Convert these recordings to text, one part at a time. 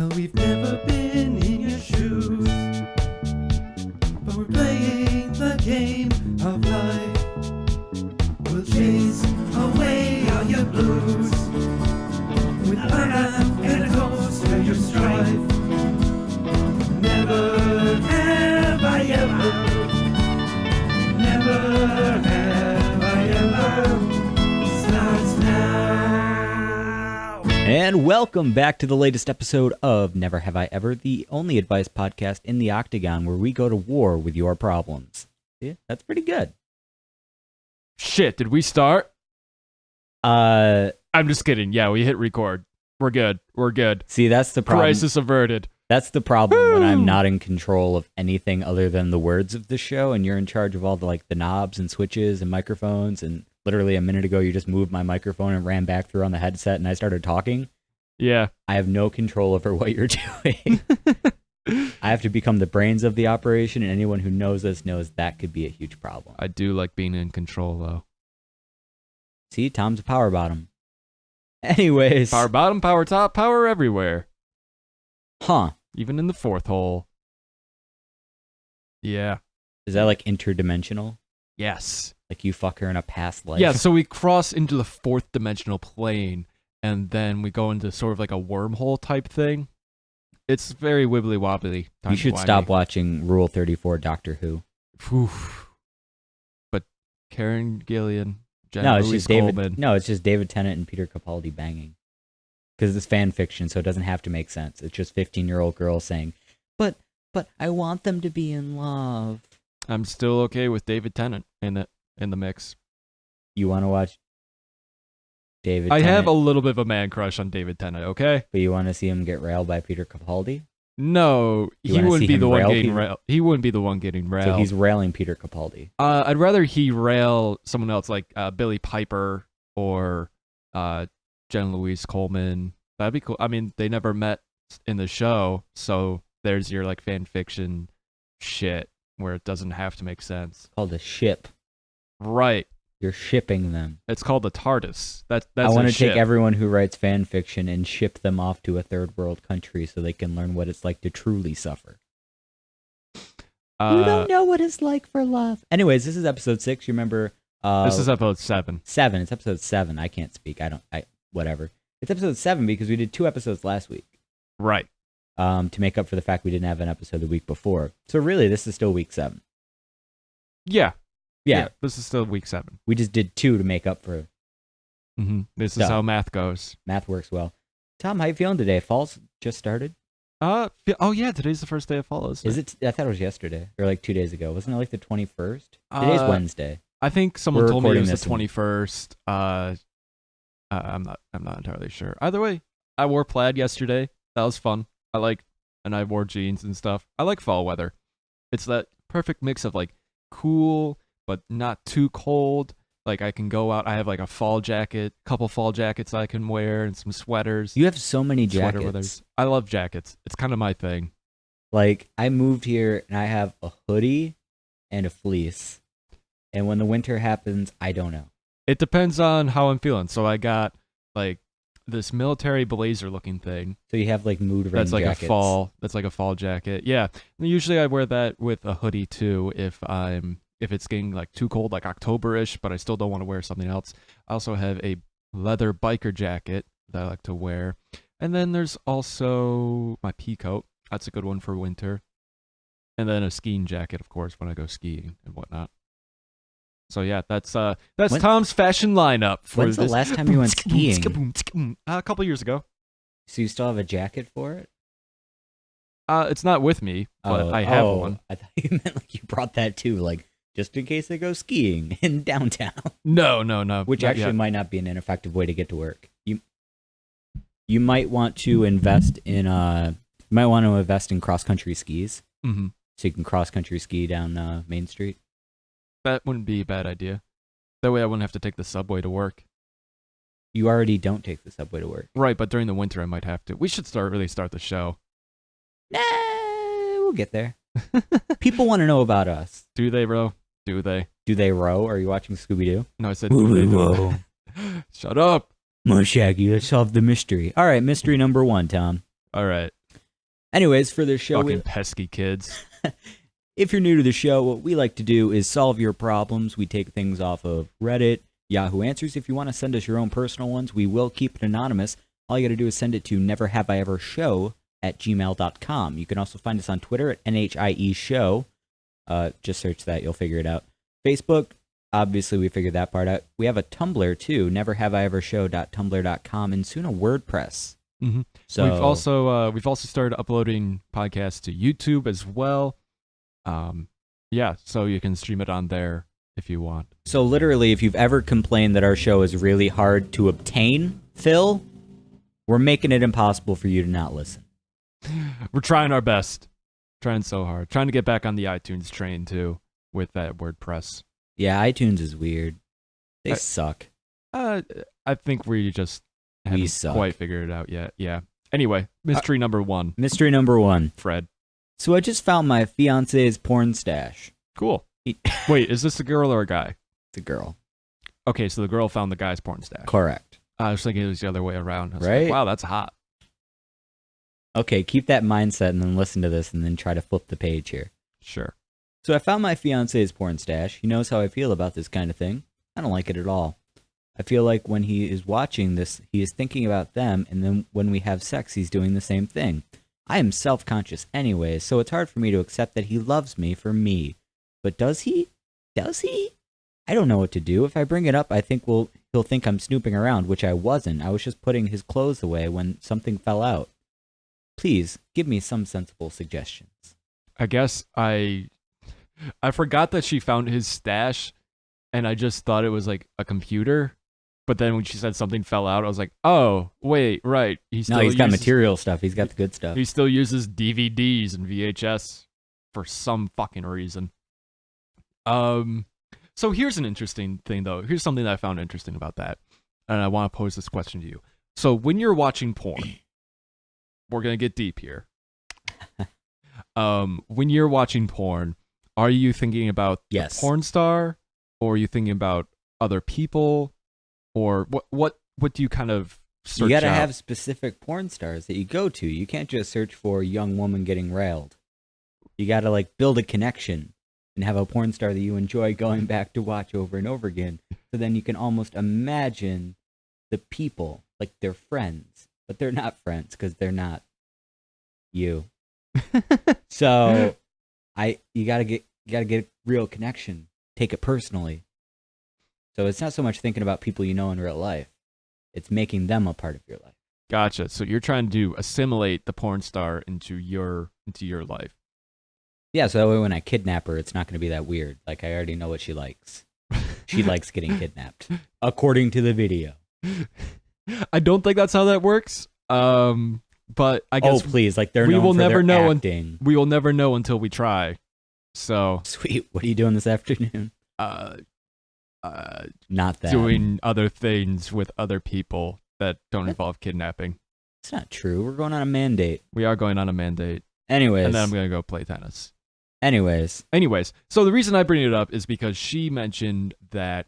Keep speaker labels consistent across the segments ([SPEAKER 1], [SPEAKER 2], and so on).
[SPEAKER 1] Well, we've never been in your shoes, but we're playing the game of life. We'll chase away all your blues with a laugh and a toast to your strife. Never have I ever, never have I ever, starts now.
[SPEAKER 2] And welcome back to the latest episode of Never Have I Ever, the only advice podcast in the Octagon where we go to war with your problems. Yeah, that's pretty good.
[SPEAKER 3] Shit, did we start? I'm just kidding. Yeah, we hit record. We're good. We're good.
[SPEAKER 2] See, that's the problem.
[SPEAKER 3] Crisis averted.
[SPEAKER 2] That's the problem when I'm not in control of anything other than the words of the show, and you're in charge of all the knobs and switches and microphones, and literally a minute ago you just moved my microphone and ran back through on the headset and I started talking.
[SPEAKER 3] Yeah.
[SPEAKER 2] I have no control over what you're doing. I have to become the brains of the operation, and anyone who knows us knows that could be a huge problem.
[SPEAKER 3] I do like being in control, though.
[SPEAKER 2] See, Tom's a power bottom. Anyways.
[SPEAKER 3] Power bottom, power top, power everywhere.
[SPEAKER 2] Huh.
[SPEAKER 3] Even in the fourth hole. Yeah.
[SPEAKER 2] Is that like interdimensional?
[SPEAKER 3] Yes.
[SPEAKER 2] Like you fuck her in a past life?
[SPEAKER 3] Yeah, so we cross into the fourth dimensional plane, and then we go into sort of like a wormhole type thing. It's very wibbly wobbly.
[SPEAKER 2] You should stop watching Rule 34 Doctor Who.
[SPEAKER 3] Oof. But Karen Gillian, Jen
[SPEAKER 2] No, it's
[SPEAKER 3] Louise
[SPEAKER 2] just David.
[SPEAKER 3] Coleman.
[SPEAKER 2] No, it's just David Tennant and Peter Capaldi banging. Because it's fan fiction, so it doesn't have to make sense. It's just 15-year-old girls saying, "But I want them to be in love."
[SPEAKER 3] I'm still okay with David Tennant in the mix.
[SPEAKER 2] You want to watch David?
[SPEAKER 3] I
[SPEAKER 2] Tennant,
[SPEAKER 3] have a little bit of a man crush on David Tennant. Okay.
[SPEAKER 2] but you want to see him get railed by Peter Capaldi?
[SPEAKER 3] No,
[SPEAKER 2] You
[SPEAKER 3] he
[SPEAKER 2] wanna
[SPEAKER 3] wouldn't
[SPEAKER 2] see
[SPEAKER 3] be
[SPEAKER 2] him
[SPEAKER 3] the one
[SPEAKER 2] rail
[SPEAKER 3] getting
[SPEAKER 2] people?
[SPEAKER 3] railed. He wouldn't be the one getting railed.
[SPEAKER 2] So he's railing Peter Capaldi.
[SPEAKER 3] I'd rather he rail someone else like Billy Piper or Jen Louise Coleman. That'd be cool. I mean, they never met in the show, so there's your like fan fiction shit where it doesn't have to make sense.
[SPEAKER 2] It's called a ship.
[SPEAKER 3] Right.
[SPEAKER 2] You're shipping them.
[SPEAKER 3] It's called the TARDIS. That's
[SPEAKER 2] I want to
[SPEAKER 3] ship.
[SPEAKER 2] take everyone who writes fan fiction and ship them off to a third world country so they can learn what it's like to truly suffer. You don't know what it's like for love. Anyways, this is episode 6. You remember?
[SPEAKER 3] This is episode 7.
[SPEAKER 2] 7. It's episode 7. I can't speak. Whatever. It's episode 7 because we did 2 episodes last week.
[SPEAKER 3] Right.
[SPEAKER 2] To make up for the fact we didn't have an episode the week before. So really, this is still week 7.
[SPEAKER 3] Yeah.
[SPEAKER 2] Yeah.
[SPEAKER 3] This is still week 7.
[SPEAKER 2] We just did 2 to make up for.
[SPEAKER 3] This
[SPEAKER 2] Stuff.
[SPEAKER 3] is how math goes.
[SPEAKER 2] Math works well. Tom, how you feeling today? Fall's just started.
[SPEAKER 3] Oh yeah, today's the first day of fall.
[SPEAKER 2] Is it? I thought it was yesterday or like 2 days ago. Wasn't it like the 21st? Today's Wednesday.
[SPEAKER 3] I think someone
[SPEAKER 2] We're
[SPEAKER 3] told me it
[SPEAKER 2] recording
[SPEAKER 3] was the
[SPEAKER 2] this
[SPEAKER 3] 21st. I'm not entirely sure. Either way, I wore plaid yesterday. That was fun. And I wore jeans and stuff. I like fall weather. It's that perfect mix of like cool but not too cold. Like I can go out. I have like a fall jacket, couple fall jackets I can wear, and some sweaters.
[SPEAKER 2] You have so many
[SPEAKER 3] Sweater
[SPEAKER 2] jackets.
[SPEAKER 3] weathers. I love jackets. It's kind of my thing.
[SPEAKER 2] Like I moved here and I have a hoodie and a fleece. And when the winter happens, I don't know.
[SPEAKER 3] It depends on how I'm feeling. So I got like this military blazer looking thing.
[SPEAKER 2] So you have like mood ring
[SPEAKER 3] That's like
[SPEAKER 2] jackets.
[SPEAKER 3] That's like a fall jacket. Yeah. And usually I wear that with a hoodie too if it's getting like too cold, like October-ish, but I still don't want to wear something else. I also have a leather biker jacket that I like to wear. And then there's also my pea coat. That's a good one for winter. And then a skiing jacket, of course, when I go skiing and whatnot. So yeah, that's Tom's fashion lineup.
[SPEAKER 2] When's the last time you went skiing?
[SPEAKER 3] A couple years ago.
[SPEAKER 2] So you still have a jacket for it?
[SPEAKER 3] It's not with me, but I have one.
[SPEAKER 2] I thought you meant like you brought that too, like just in case I go skiing in downtown.
[SPEAKER 3] No.
[SPEAKER 2] Which
[SPEAKER 3] not
[SPEAKER 2] actually
[SPEAKER 3] yet.
[SPEAKER 2] might not be an ineffective way to get to work. You might want to invest in cross country skis.
[SPEAKER 3] Mm-hmm.
[SPEAKER 2] So you can cross country ski down Main Street.
[SPEAKER 3] That wouldn't be a bad idea. That way I wouldn't have to take the subway to work.
[SPEAKER 2] You already don't take the subway to work.
[SPEAKER 3] Right, but during the winter I might have to. We should really start the show.
[SPEAKER 2] Nah, we'll get there. People want to know about us.
[SPEAKER 3] Do they, bro? Do they?
[SPEAKER 2] Do they row? Are you watching Scooby-Doo?
[SPEAKER 3] No, I said do they
[SPEAKER 2] Whoa.
[SPEAKER 3] Shut up.
[SPEAKER 2] Come on, Shaggy, let's solve the mystery. All right, mystery number 1, Tom.
[SPEAKER 3] All right.
[SPEAKER 2] Anyways, for the show,
[SPEAKER 3] Fucking pesky kids.
[SPEAKER 2] if you're new to the show, what we like to do is solve your problems. We take things off of Reddit, Yahoo Answers. If you want to send us your own personal ones, we will keep it anonymous. All you got to do is send it to neverhaveievershow@gmail.com. You can also find us on Twitter at NHIE Show. Just search that. You'll figure it out. Facebook, obviously we figured that part out. We have a Tumblr, too, neverhaveievershow.tumblr.com, and soon a WordPress.
[SPEAKER 3] Mm-hmm.
[SPEAKER 2] So
[SPEAKER 3] we've also started uploading podcasts to YouTube as well. Yeah, so you can stream it on there if you want.
[SPEAKER 2] So literally, if you've ever complained that our show is really hard to obtain, Phil, we're making it impossible for you to not listen.
[SPEAKER 3] We're trying our best. Trying so hard. Trying to get back on the iTunes train, too, with that WordPress.
[SPEAKER 2] Yeah, iTunes is weird. They suck.
[SPEAKER 3] I think we just haven't
[SPEAKER 2] suck.
[SPEAKER 3] quite figured it out yet. Yeah. Anyway, mystery number one.
[SPEAKER 2] Mystery number one.
[SPEAKER 3] Fred.
[SPEAKER 2] So I just found my fiance's porn stash.
[SPEAKER 3] Cool. Wait, is this a girl or a guy?
[SPEAKER 2] It's a girl.
[SPEAKER 3] Okay, so the girl found the guy's porn stash.
[SPEAKER 2] Correct.
[SPEAKER 3] I was thinking it was the other way around. I was
[SPEAKER 2] Right?
[SPEAKER 3] like, wow, that's hot.
[SPEAKER 2] Okay, keep that mindset and then listen to this and then try to flip the page here.
[SPEAKER 3] Sure.
[SPEAKER 2] So I found my fiance's porn stash. He knows how I feel about this kind of thing. I don't like it at all. I feel like when he is watching this, he is thinking about them, and then when we have sex, he's doing the same thing. I am self-conscious anyway, so it's hard for me to accept that he loves me for me. But does he? Does he? I don't know what to do. If I bring it up, I think he'll think I'm snooping around, which I wasn't. I was just putting his clothes away when something fell out. Please, give me some sensible suggestions.
[SPEAKER 3] I guess I forgot that she found his stash, and I just thought it was like a computer. But then when she said something fell out, I was like, oh, wait, right. He's
[SPEAKER 2] got material stuff. He's got the good stuff.
[SPEAKER 3] He still uses DVDs and VHS for some fucking reason. So here's an interesting thing, though. Here's something that I found interesting about that. And I want to pose this question to you. So when you're watching porn, we're going to get deep here. When you're watching porn, are you thinking about the porn star, or are you thinking about other people, or what do you kind of search out?
[SPEAKER 2] You got to have specific porn stars that you go to. You can't just search for a young woman getting railed. You got to like build a connection and have a porn star that you enjoy going back to watch over and over again. So then you can almost imagine the people like they're friends, but they're not friends because they're not you. So you gotta get a real connection. Take it personally. So it's not so much thinking about people you know in real life. It's making them a part of your life.
[SPEAKER 3] Gotcha. So you're trying to assimilate the porn star into your life.
[SPEAKER 2] Yeah, so that way when I kidnap her, it's not going to be that weird. Like, I already know what she likes. She likes getting kidnapped, according to the video.
[SPEAKER 3] I don't think that's how that works. But I guess
[SPEAKER 2] please, like they're
[SPEAKER 3] we
[SPEAKER 2] known
[SPEAKER 3] will
[SPEAKER 2] for
[SPEAKER 3] never
[SPEAKER 2] their
[SPEAKER 3] know.
[SPEAKER 2] acting.
[SPEAKER 3] We will never know until we try. So
[SPEAKER 2] sweet. What are you doing this afternoon? Not that.
[SPEAKER 3] Doing other things with other people that don't involve kidnapping.
[SPEAKER 2] It's not true. We're going on a mandate.
[SPEAKER 3] We are going on a mandate.
[SPEAKER 2] Anyways.
[SPEAKER 3] And then I'm going to go play tennis.
[SPEAKER 2] Anyways.
[SPEAKER 3] So the reason I bring it up is because she mentioned that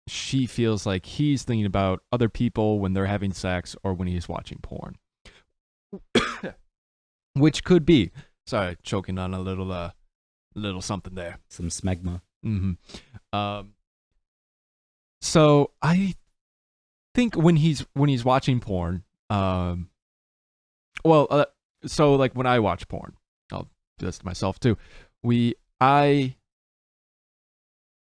[SPEAKER 3] she feels like he's thinking about other people when they're having sex or when he's watching porn. Which could be. Sorry, choking on a little something there.
[SPEAKER 2] Some smegma.
[SPEAKER 3] Mm-hmm. So I think when he's watching porn, so like when I watch porn, I'll do this to myself too. I'll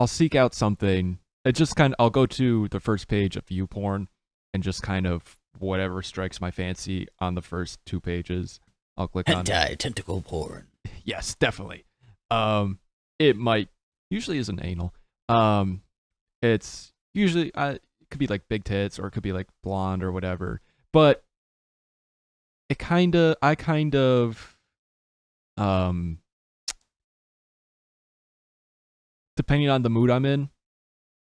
[SPEAKER 3] seek out something. It just kind of, I'll go to the first page of view porn and just kind of whatever strikes my fancy on the first 2 pages, I'll click on it.
[SPEAKER 2] Tentacle porn.
[SPEAKER 3] Yes, definitely. It usually isn't anal. It's usually it could be like big tits or it could be like blonde or whatever. But I kind of depending on the mood I'm in,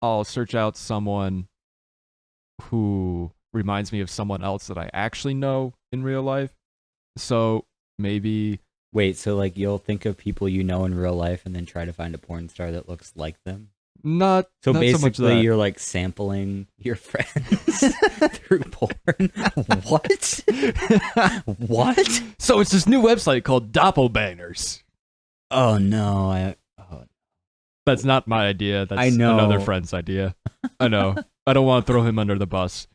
[SPEAKER 3] I'll search out someone who reminds me of someone else that I actually know in real life. So maybe...
[SPEAKER 2] Wait, so like you'll think of people you know in real life and then try to find a porn star that looks like them?
[SPEAKER 3] Not
[SPEAKER 2] So
[SPEAKER 3] not so much
[SPEAKER 2] basically,
[SPEAKER 3] that.
[SPEAKER 2] you're like sampling your friends through porn. What? What?
[SPEAKER 3] So it's this new website called Doppelbangers.
[SPEAKER 2] Oh no!
[SPEAKER 3] That's not my idea. That's
[SPEAKER 2] I know.
[SPEAKER 3] another friend's idea. I know. I don't want to throw him under the bus.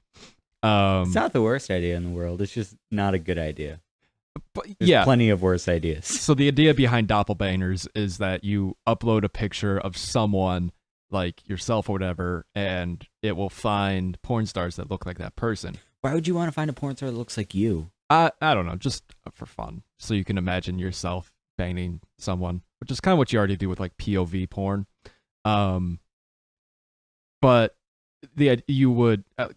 [SPEAKER 2] It's not the worst idea in the world. It's just not a good idea.
[SPEAKER 3] But
[SPEAKER 2] There's
[SPEAKER 3] yeah.
[SPEAKER 2] plenty of worse ideas.
[SPEAKER 3] So the idea behind Doppelbangers is that you upload a picture of someone like yourself or whatever, and it will find porn stars that look like that person.
[SPEAKER 2] Why would you want to find a porn star that looks like you?
[SPEAKER 3] I don't know, just for fun. So you can imagine yourself banging someone, which is kind of what you already do with like POV porn. But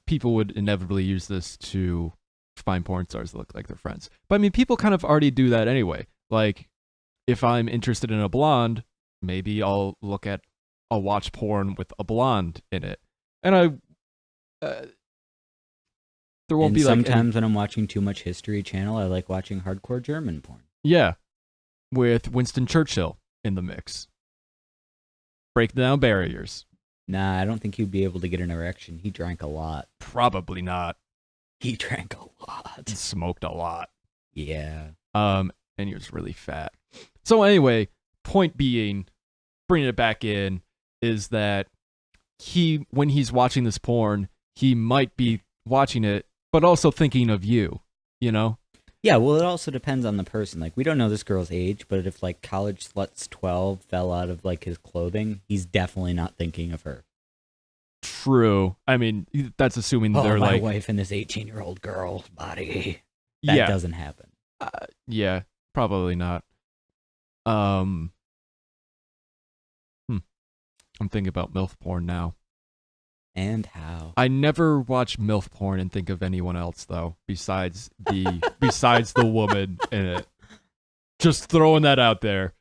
[SPEAKER 3] people would inevitably use this to find porn stars that look like their friends. But I mean, people kind of already do that anyway. Like, if I'm interested in a blonde, maybe I'll watch porn with a blonde in it, and there won't be like
[SPEAKER 2] sometimes when I'm watching too much History Channel, I like watching hardcore German porn.
[SPEAKER 3] yeah, with Winston Churchill in the mix, break down barriers.
[SPEAKER 2] Nah, I don't think he'd be able to get an erection. He drank a lot.
[SPEAKER 3] Probably not.
[SPEAKER 2] He drank a lot.
[SPEAKER 3] Smoked a lot.
[SPEAKER 2] Yeah.
[SPEAKER 3] And he was really fat. So anyway, point being, bringing it back in, is that when he's watching this porn, he might be watching it, but also thinking of you, you know?
[SPEAKER 2] Yeah, well, it also depends on the person. Like, we don't know this girl's age, but if, like, college sluts 12 fell out of, like, his clothing, he's definitely not thinking of her.
[SPEAKER 3] True. I mean, that's assuming
[SPEAKER 2] Oh,
[SPEAKER 3] they're
[SPEAKER 2] my
[SPEAKER 3] like...
[SPEAKER 2] wife and this 18-year-old girl's body. That doesn't happen.
[SPEAKER 3] Yeah, probably not. I'm thinking about MILF porn now.
[SPEAKER 2] And how?
[SPEAKER 3] I never watch MILF porn and think of anyone else though, besides the woman in it. Just throwing that out there.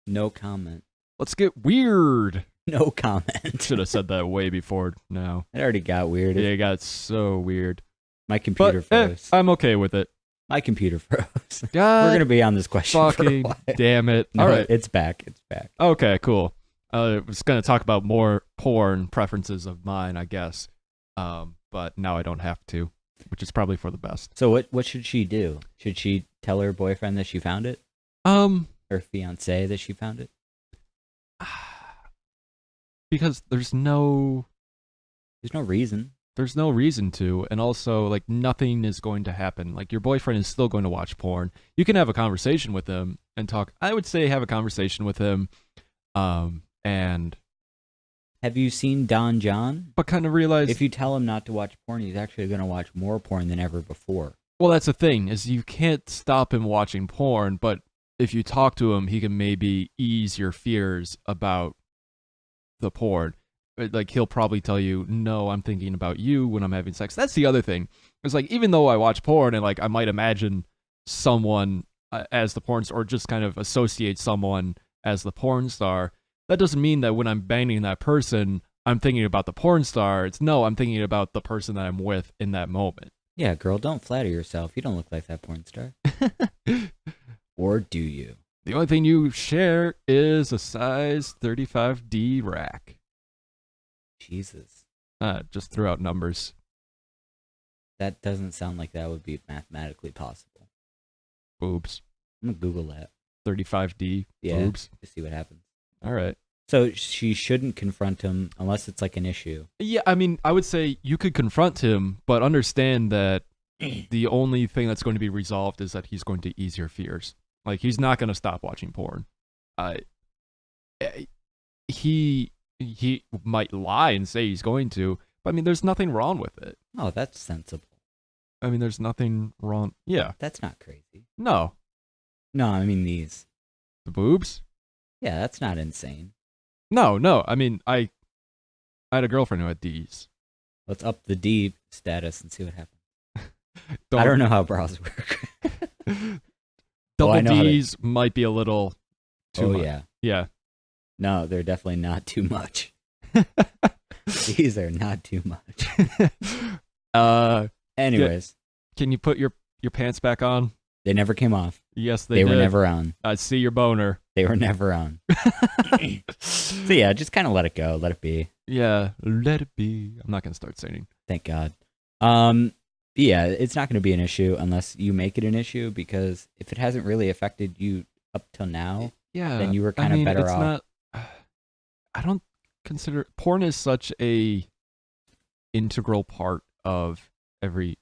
[SPEAKER 2] No comment.
[SPEAKER 3] Let's get weird.
[SPEAKER 2] No comment.
[SPEAKER 3] Should have said that way before now.
[SPEAKER 2] It already got weird.
[SPEAKER 3] Yeah, it got so weird.
[SPEAKER 2] My computer froze.
[SPEAKER 3] I'm okay with it.
[SPEAKER 2] My computer froze.
[SPEAKER 3] God,
[SPEAKER 2] We're going to be on this question for a
[SPEAKER 3] fucking
[SPEAKER 2] while.
[SPEAKER 3] damn it.
[SPEAKER 2] No,
[SPEAKER 3] All right.
[SPEAKER 2] It's back. It's back.
[SPEAKER 3] Okay, cool. I was going to talk about more porn preferences of mine, I guess. But now I don't have to, which is probably for the best.
[SPEAKER 2] So what should she do? Should she tell her boyfriend that she found it? Her fiance that she found it?
[SPEAKER 3] Because there's no
[SPEAKER 2] reason.
[SPEAKER 3] There's no reason to, and also, like, nothing is going to happen. Like, your boyfriend is still going to watch porn. You can have a conversation with him and talk. I would say have a conversation with him, and...
[SPEAKER 2] Have you seen Don John?
[SPEAKER 3] But kind of realize...
[SPEAKER 2] If you tell him not to watch porn, he's actually going to watch more porn than ever before.
[SPEAKER 3] Well, that's the thing, is you can't stop him watching porn, but if you talk to him, he can maybe ease your fears about the porn. Like, he'll probably tell you, no, I'm thinking about you when I'm having sex. That's the other thing. It's like, even though I watch porn and, like, I might imagine someone as the porn star, or just kind of associate someone as the porn star, that doesn't mean that when I'm banging that person, I'm thinking about the porn star. I'm thinking about the person that I'm with in that moment.
[SPEAKER 2] Yeah, girl, don't flatter yourself. You don't look like that porn star. Or do you?
[SPEAKER 3] The only thing you share is a size 35D rack.
[SPEAKER 2] Jesus.
[SPEAKER 3] Just threw out numbers.
[SPEAKER 2] That doesn't sound like that would be mathematically possible.
[SPEAKER 3] Boobs.
[SPEAKER 2] I'm going to Google that.
[SPEAKER 3] 35D boobs.
[SPEAKER 2] To see what happens.
[SPEAKER 3] All right.
[SPEAKER 2] So she shouldn't confront him unless it's like an issue.
[SPEAKER 3] Yeah, I mean, I would say you could confront him, but understand that the only thing that's going to be resolved is that he's going to ease your fears. Like, he's not going to stop watching porn. He might lie and say he's going to, but I mean, there's nothing wrong with it.
[SPEAKER 2] Oh, that's sensible.
[SPEAKER 3] I mean, there's nothing wrong. Yeah.
[SPEAKER 2] That's not crazy.
[SPEAKER 3] No.
[SPEAKER 2] No, I mean these.
[SPEAKER 3] The boobs?
[SPEAKER 2] Yeah, that's not insane.
[SPEAKER 3] No. I mean, I had a girlfriend who had D's.
[SPEAKER 2] Let's up the D status and see what happens. I don't know how bras work.
[SPEAKER 3] Double D's might be a little too much.
[SPEAKER 2] Yeah.
[SPEAKER 3] Yeah.
[SPEAKER 2] No, they're definitely not too much. These are not too much. Anyways.
[SPEAKER 3] Can you put your pants back on?
[SPEAKER 2] They never came off.
[SPEAKER 3] Yes,
[SPEAKER 2] They
[SPEAKER 3] did.
[SPEAKER 2] were never on.
[SPEAKER 3] I see your boner.
[SPEAKER 2] They were never on. So yeah, just kind of let it go. Let it be.
[SPEAKER 3] Yeah, let it be. I'm not gonna start singing.
[SPEAKER 2] Thank God. Yeah, it's not going to be an issue unless you make it an issue, because if it hasn't really affected you up till now,
[SPEAKER 3] Yeah,
[SPEAKER 2] then you were kind of better
[SPEAKER 3] it's
[SPEAKER 2] off.
[SPEAKER 3] Not, I don't consider porn is such a integral part of everyday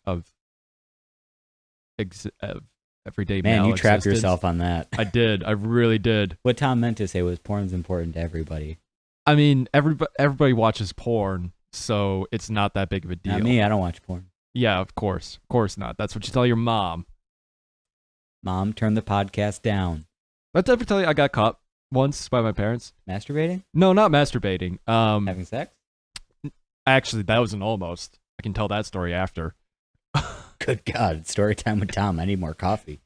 [SPEAKER 2] Man,
[SPEAKER 3] male
[SPEAKER 2] you trapped
[SPEAKER 3] existence.
[SPEAKER 2] yourself on that.
[SPEAKER 3] I did. I really did.
[SPEAKER 2] What Tom meant to say was porn's important to everybody.
[SPEAKER 3] I mean, everybody watches porn, so it's not that big of a deal.
[SPEAKER 2] Not me. I don't watch porn.
[SPEAKER 3] Yeah, of course not. That's what you tell your mom.
[SPEAKER 2] Mom, turn the podcast down.
[SPEAKER 3] Did I ever tell you I got caught once by my parents?
[SPEAKER 2] Masturbating?
[SPEAKER 3] No, not masturbating.
[SPEAKER 2] Having sex?
[SPEAKER 3] Actually, that was an almost. I can tell that story after.
[SPEAKER 2] Good God. Story time with Tom. I need more coffee.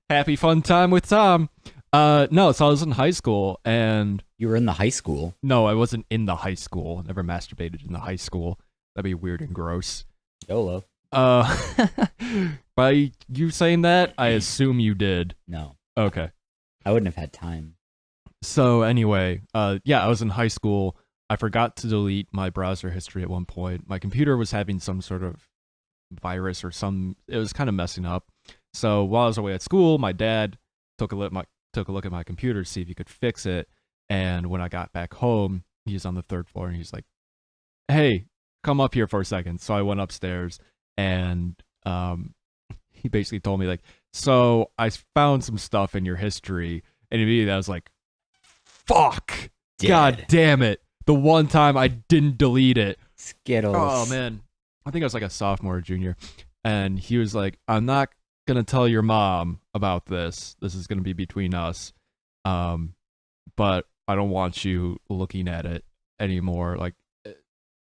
[SPEAKER 3] Happy fun time with Tom. No, so I was in high school, and
[SPEAKER 2] You were in the high school.
[SPEAKER 3] no, I wasn't in the high school. I never masturbated in the high school. That'd be weird and gross.
[SPEAKER 2] YOLO.
[SPEAKER 3] By you saying that, I assume you did.
[SPEAKER 2] No.
[SPEAKER 3] Okay.
[SPEAKER 2] I wouldn't have had time.
[SPEAKER 3] So anyway, yeah, I was in high school. I forgot to delete my browser history at one point. My computer was having some sort of virus or it was kind of messing up. So while I was away at school, my dad took a look at my computer to see if he could fix it. And when I got back home, he was on the 3rd floor, and he's like, "Hey, come up here for a second." So I went upstairs, and he basically told me, like, "So I found some stuff in your history," and immediately I was like, "Fuck,
[SPEAKER 2] Dead.
[SPEAKER 3] God damn it! The one time I didn't delete it."
[SPEAKER 2] Skittles.
[SPEAKER 3] Oh man, I think I was like a sophomore or junior, and he was like, "I'm not gonna tell your mom about this. This is gonna be between us, but I don't want you looking at it anymore." Like,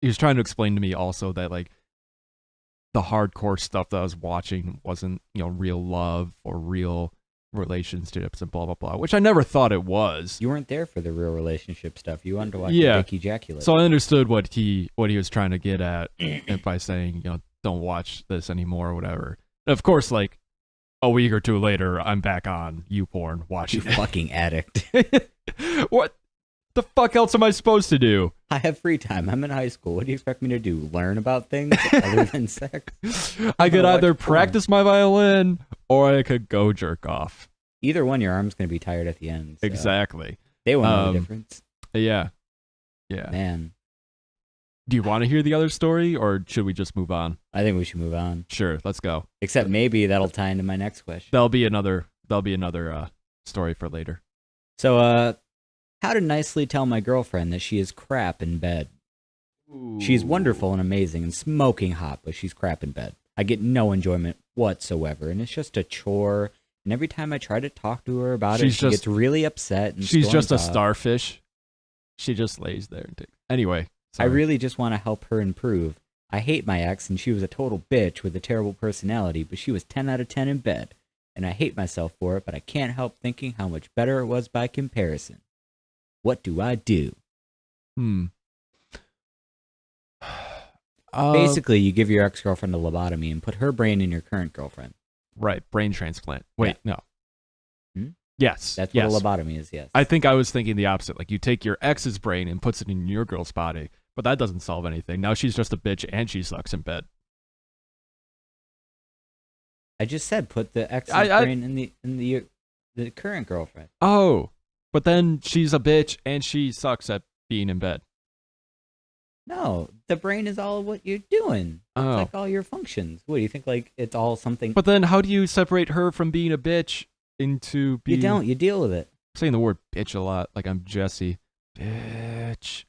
[SPEAKER 3] he was trying to explain to me also that, like, the hardcore stuff that I was watching wasn't, real love or real relationships and blah blah blah, which I never thought it was.
[SPEAKER 2] You weren't there for the real relationship stuff. You wanted to watch
[SPEAKER 3] Yeah.
[SPEAKER 2] the dick ejaculate.
[SPEAKER 3] So I understood what he was trying to get at by saying, don't watch this anymore or whatever. And of course, like a week or two later, I'm back on YouPorn
[SPEAKER 2] you
[SPEAKER 3] watching it.
[SPEAKER 2] fucking addict.
[SPEAKER 3] What the fuck else am I supposed to do?
[SPEAKER 2] I have free time. I'm in high school. What do you expect me to do? Learn about things other than sex?
[SPEAKER 3] I could
[SPEAKER 2] watch
[SPEAKER 3] either
[SPEAKER 2] porn.
[SPEAKER 3] practice my violin or I could go jerk off.
[SPEAKER 2] Either one, your arm's going to be tired at the end. So
[SPEAKER 3] Exactly.
[SPEAKER 2] They won't know the difference.
[SPEAKER 3] Yeah.
[SPEAKER 2] Man,
[SPEAKER 3] Do you want to hear the other story, or should we just move on?
[SPEAKER 2] I think we should move on.
[SPEAKER 3] Sure, let's go.
[SPEAKER 2] Except maybe that'll tie into my next question.
[SPEAKER 3] There'll be another story for later.
[SPEAKER 2] So, how to nicely tell my girlfriend that she is crap in bed. She's wonderful and amazing and smoking hot, but she's crap in bed. I get no enjoyment whatsoever, and it's just a chore. And every time I try to talk to her about it, she gets really upset. And
[SPEAKER 3] She's just a
[SPEAKER 2] storms off.
[SPEAKER 3] starfish. She just lays there and takes. Anyway,
[SPEAKER 2] I
[SPEAKER 3] sorry.
[SPEAKER 2] really just want to help her improve. I hate my ex, and she was a total bitch with a terrible personality, but she was 10 out of 10 in bed. And I hate myself for it, but I can't help thinking how much better it was by comparison. What do I do? Basically, you give your ex-girlfriend a lobotomy and put her brain in your current girlfriend.
[SPEAKER 3] Right, brain transplant. Wait, no. Yes,
[SPEAKER 2] That's
[SPEAKER 3] yes.
[SPEAKER 2] what a lobotomy is, yes.
[SPEAKER 3] I think I was thinking the opposite. Like, you take your ex's brain and puts it in your girl's body, but that doesn't solve anything. Now she's just a bitch and she sucks in bed.
[SPEAKER 2] I just said put the ex's brain in the current girlfriend.
[SPEAKER 3] Oh, but then she's a bitch and she sucks at being in bed.
[SPEAKER 2] No, the brain is all what you're doing.
[SPEAKER 3] Oh.
[SPEAKER 2] It's like all your functions. What do you think? Like it's all something.
[SPEAKER 3] But then how do you separate her from being a bitch into being...
[SPEAKER 2] You don't. You deal with it.
[SPEAKER 3] I'm saying the word bitch a lot, like I'm Jesse. Bitch.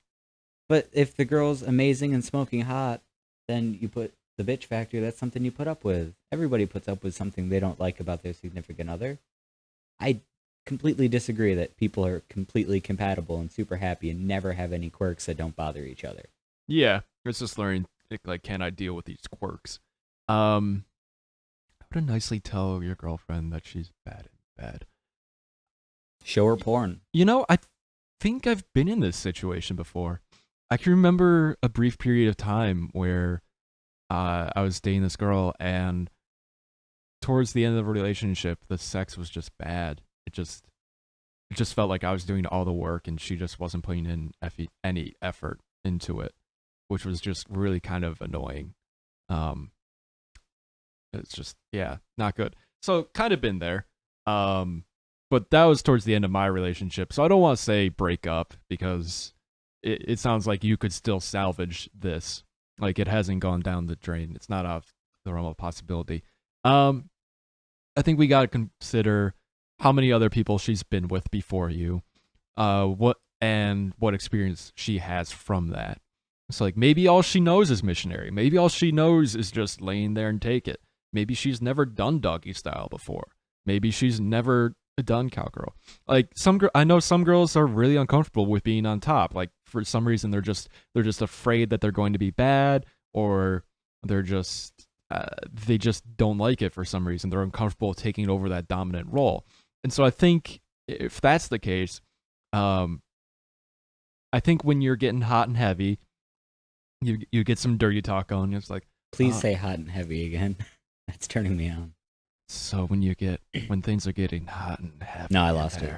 [SPEAKER 2] But if the girl's amazing and smoking hot, then you put the bitch factor. That's something you put up with. Everybody puts up with something they don't like about their significant other. I completely disagree that people are completely compatible and super happy and never have any quirks that don't bother each other.
[SPEAKER 3] Yeah, it's just learning, like, can I deal with these quirks? How to nicely tell your girlfriend that she's bad in bed.
[SPEAKER 2] Show her porn.
[SPEAKER 3] You know, I think I've been in this situation before. I can remember a brief period of time where I was dating this girl, and towards the end of the relationship, the sex was just bad. It just felt like I was doing all the work and she just wasn't putting in any effort into it, which was just really kind of annoying. It's just, yeah, not good. So kind of been there. But that was towards the end of my relationship. So I don't want to say break up because it sounds like you could still salvage this. Like it hasn't gone down the drain. It's not off the realm of possibility. I think we got to consider how many other people she's been with before you, what experience she has from that. So like maybe all she knows is missionary. Maybe all she knows is just laying there and take it. Maybe she's never done doggy style before. Maybe she's never done cowgirl. Like I know some girls are really uncomfortable with being on top. Like for some reason they're just afraid that they're going to be bad, or they're just they just don't like it for some reason. They're uncomfortable taking over that dominant role. And so I think if that's the case, I think when you're getting hot and heavy, you get some dirty talk on. It's like,
[SPEAKER 2] Please say hot and heavy again. That's turning me on.
[SPEAKER 3] So when things are getting hot and heavy.
[SPEAKER 2] No, I lost it.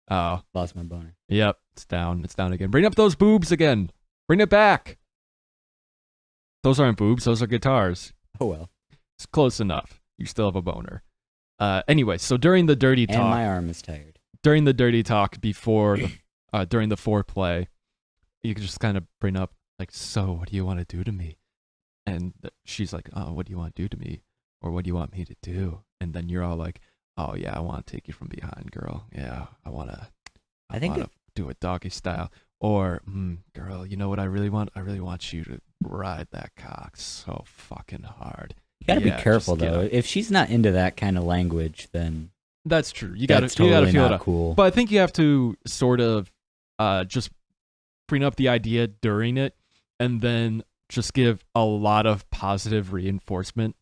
[SPEAKER 3] Oh.
[SPEAKER 2] Lost my boner.
[SPEAKER 3] Yep, it's down. It's down again. Bring up those boobs again. Bring it back. Those aren't boobs. Those are guitars.
[SPEAKER 2] Oh, well.
[SPEAKER 3] It's close enough. You still have a boner. Anyway, so during the dirty talk.
[SPEAKER 2] And my arm is tired.
[SPEAKER 3] During the dirty talk before, during the foreplay, you can just kind of bring up, like, so what do you want to do to me? And she's like, oh, what do you want to do to me? Or what do you want me to do? And then you're all like, oh, yeah, I want to take you from behind, girl. Yeah, I want to do it doggy style. Or, girl, you know what I really want? I really want you to ride that cock so fucking hard.
[SPEAKER 2] You gotta be careful, though. If she's not into that kind of language, then...
[SPEAKER 3] That's true. You gotta feel it out.
[SPEAKER 2] Cool.
[SPEAKER 3] But I think you have to sort of just bring up the idea during it, and then just give a lot of positive reinforcement.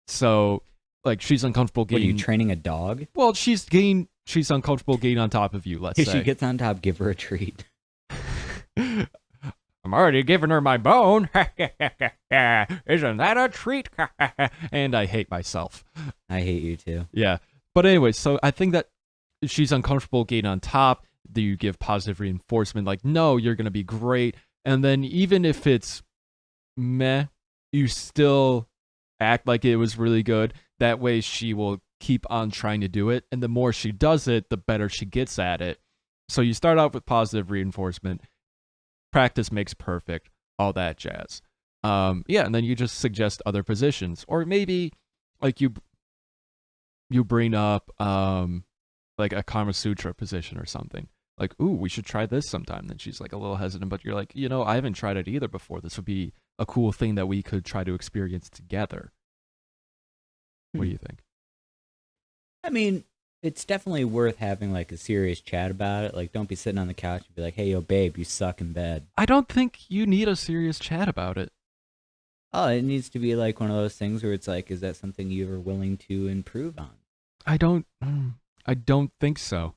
[SPEAKER 3] So, like, she's uncomfortable getting...
[SPEAKER 2] What, are you training a dog?
[SPEAKER 3] Well, she's uncomfortable getting on top of you, let's say.
[SPEAKER 2] If she gets on top, give her a treat.
[SPEAKER 3] I'm already giving her my bone. Isn't that a treat? And I hate myself.
[SPEAKER 2] I hate you too.
[SPEAKER 3] Yeah. But anyway, so I think that she's uncomfortable getting on top. Do you give positive reinforcement? Like, no, you're going to be great. And then even if it's meh, you still act like it was really good. That way she will keep on trying to do it. And the more she does it, the better she gets at it. So you start out with positive reinforcement. Practice makes perfect. All that jazz. And then you just suggest other positions. Or maybe like you bring up like a Kama Sutra position or something. Like, ooh, we should try this sometime. Then she's like a little hesitant, but you're like, I haven't tried it either before. This would be a cool thing that we could try to experience together. What do you think?
[SPEAKER 2] I mean, it's definitely worth having like a serious chat about it. Like, don't be sitting on the couch and be like, hey, yo, babe, you suck in bed.
[SPEAKER 3] I don't think you need a serious chat about it.
[SPEAKER 2] Oh, it needs to be like one of those things where it's like, is that something you're willing to improve on?
[SPEAKER 3] I don't think so.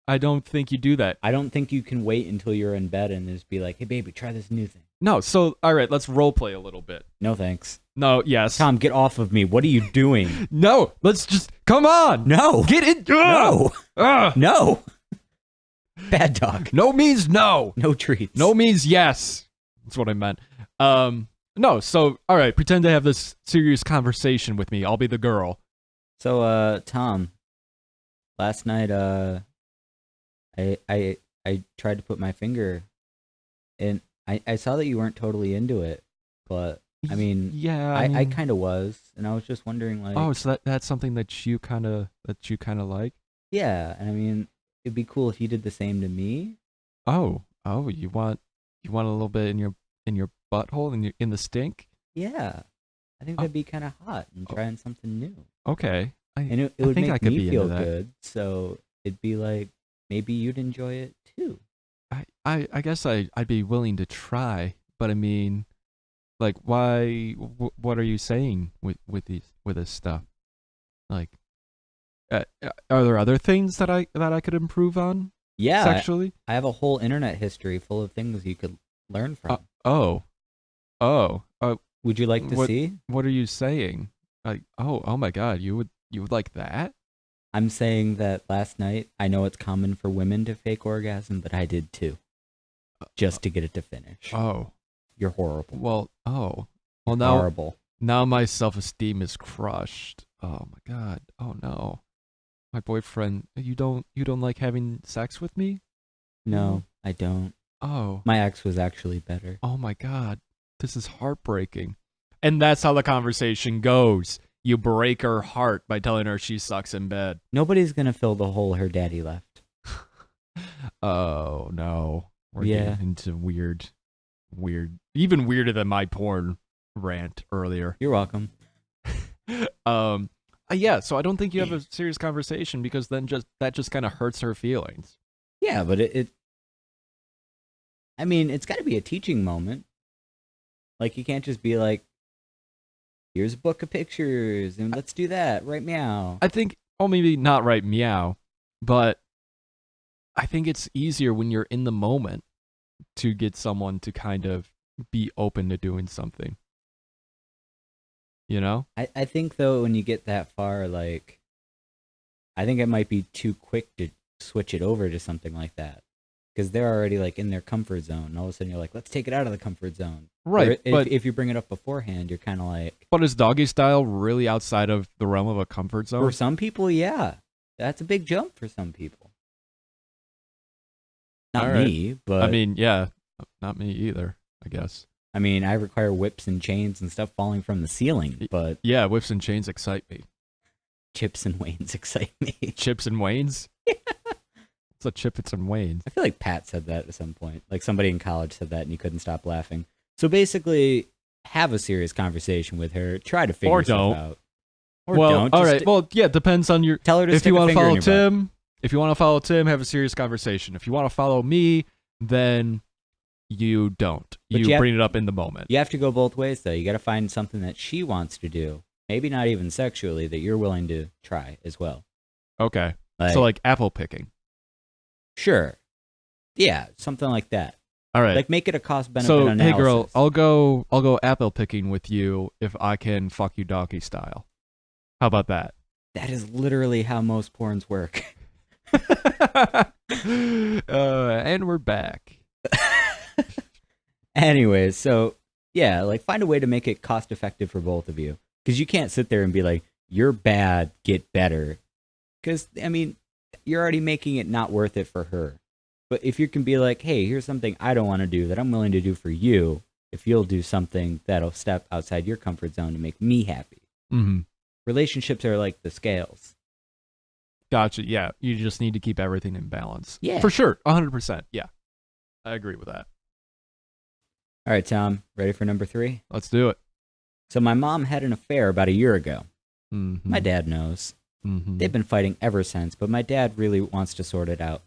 [SPEAKER 3] I don't think you do that.
[SPEAKER 2] I don't think you can wait until you're in bed and just be like, hey, baby, try this new thing.
[SPEAKER 3] No, so, all right, let's role play a little bit.
[SPEAKER 2] No, thanks.
[SPEAKER 3] No, yes.
[SPEAKER 2] Tom, get off of me. What are you doing?
[SPEAKER 3] No, let's just, come on.
[SPEAKER 2] No.
[SPEAKER 3] Get it.
[SPEAKER 2] No. No. Bad dog.
[SPEAKER 3] No means no.
[SPEAKER 2] No treats.
[SPEAKER 3] No means yes. That's what I meant. No, so, all right, pretend to have this serious conversation with me. I'll be the girl.
[SPEAKER 2] So, Tom, last night, I tried to put my finger in. I saw that you weren't totally into it, but I mean,
[SPEAKER 3] yeah,
[SPEAKER 2] I kind of was, and I was just wondering, like,
[SPEAKER 3] oh, so that's something that you kind of like?
[SPEAKER 2] Yeah, and I mean, it'd be cool if you did the same to me.
[SPEAKER 3] Oh, you want a little bit in your butthole in the stink?
[SPEAKER 2] Yeah, I think that'd be kind of hot and trying something new.
[SPEAKER 3] Okay,
[SPEAKER 2] and it would make me feel good, so it'd be like maybe you'd enjoy it too.
[SPEAKER 3] I guess I'd be willing to try, but I mean, like, why? What are you saying with this stuff? Like, are there other things that I could improve on?
[SPEAKER 2] Yeah,
[SPEAKER 3] sexually,
[SPEAKER 2] I have a whole internet history full of things you could learn from.
[SPEAKER 3] Would
[SPEAKER 2] you like to see?
[SPEAKER 3] What are you saying? Like, oh my God, you would You would like that?
[SPEAKER 2] I'm saying that last night, I know it's common for women to fake orgasm, but I did too. Just to get it to finish.
[SPEAKER 3] Oh.
[SPEAKER 2] You're horrible.
[SPEAKER 3] Well, now
[SPEAKER 2] Horrible.
[SPEAKER 3] now my self-esteem is crushed. Oh my god. Oh no. My boyfriend, you don't like having sex with me?
[SPEAKER 2] No, I don't.
[SPEAKER 3] Oh.
[SPEAKER 2] My ex was actually better.
[SPEAKER 3] Oh my god. This is heartbreaking. And that's how the conversation goes. You break her heart by telling her she sucks in bed.
[SPEAKER 2] Nobody's gonna fill the hole her daddy left.
[SPEAKER 3] Oh no. We're
[SPEAKER 2] Yeah.
[SPEAKER 3] getting into weird, even weirder than my porn rant earlier.
[SPEAKER 2] You're welcome.
[SPEAKER 3] Yeah, so I don't think you have a serious conversation because then that just kind of hurts her feelings.
[SPEAKER 2] Yeah, but I mean, it's got to be a teaching moment. Like, you can't just be like, here's a book of pictures and let's do that, right? Meow.
[SPEAKER 3] I think, maybe not right meow, but I think it's easier when you're in the moment to get someone to kind of be open to doing something. You know?
[SPEAKER 2] I think, though, when you get that far, like, I think it might be too quick to switch it over to something like that. Because they're already, like, in their comfort zone. And all of a sudden, you're like, let's take it out of the comfort zone.
[SPEAKER 3] Right.
[SPEAKER 2] But if you bring it up beforehand, you're kind of like...
[SPEAKER 3] But is doggy style really outside of the realm of a comfort zone?
[SPEAKER 2] For some people, yeah. That's a big jump for some people. Not
[SPEAKER 3] All right.
[SPEAKER 2] me, but...
[SPEAKER 3] I mean, yeah. Not me either, I guess.
[SPEAKER 2] I mean, I require whips and chains and stuff falling from the ceiling, but...
[SPEAKER 3] Yeah, whips and chains excite me.
[SPEAKER 2] Chips and Waynes excite me.
[SPEAKER 3] Chips and Waynes?
[SPEAKER 2] Yeah.
[SPEAKER 3] It's a Chips and Waynes.
[SPEAKER 2] I feel like Pat said that at some point. Like, somebody in college said that and he couldn't stop laughing. So basically, have a serious conversation with her. Try to figure stuff out. Or don't.
[SPEAKER 3] All
[SPEAKER 2] Just
[SPEAKER 3] right. Well, yeah, depends on your...
[SPEAKER 2] tell her to
[SPEAKER 3] If
[SPEAKER 2] stick
[SPEAKER 3] you
[SPEAKER 2] a
[SPEAKER 3] want to
[SPEAKER 2] finger in
[SPEAKER 3] follow
[SPEAKER 2] your butt.
[SPEAKER 3] Tim, have a serious conversation. If you want to follow me, then you don't.
[SPEAKER 2] But
[SPEAKER 3] You
[SPEAKER 2] you have-
[SPEAKER 3] bring it up in the moment.
[SPEAKER 2] You have to go both ways, though. You got to find something that she wants to do. Maybe not even sexually, that you're willing to try as well.
[SPEAKER 3] Okay.
[SPEAKER 2] Like,
[SPEAKER 3] So like apple picking.
[SPEAKER 2] sure. Yeah, something like that.
[SPEAKER 3] All right.
[SPEAKER 2] Like, make it a cost-benefit
[SPEAKER 3] So
[SPEAKER 2] analysis.
[SPEAKER 3] hey girl, I'll go apple picking with you if I can fuck you doggy style. How about that?
[SPEAKER 2] That is literally how most porns work.
[SPEAKER 3] And we're back.
[SPEAKER 2] Anyways, so yeah, like, find a way to make it cost effective for both of you. Because you can't sit there and be like, you're bad, get better. Because, I mean, you're already making it not worth it for her. But if you can be like, hey, here's something I don't want to do that I'm willing to do for you, if you'll do something that'll step outside your comfort zone to make me happy.
[SPEAKER 3] Mm-hmm.
[SPEAKER 2] Relationships are like the scales.
[SPEAKER 3] Gotcha. Yeah, you just need to keep everything in balance.
[SPEAKER 2] Yeah.
[SPEAKER 3] For sure. 100%. Yeah. I agree with that.
[SPEAKER 2] All right, Tom, ready for number 3?
[SPEAKER 3] Let's do it.
[SPEAKER 2] So my mom had an affair about a year ago.
[SPEAKER 3] Mm-hmm.
[SPEAKER 2] My dad knows.
[SPEAKER 3] Mm-hmm.
[SPEAKER 2] They've been fighting ever since, but my dad really wants to sort it out.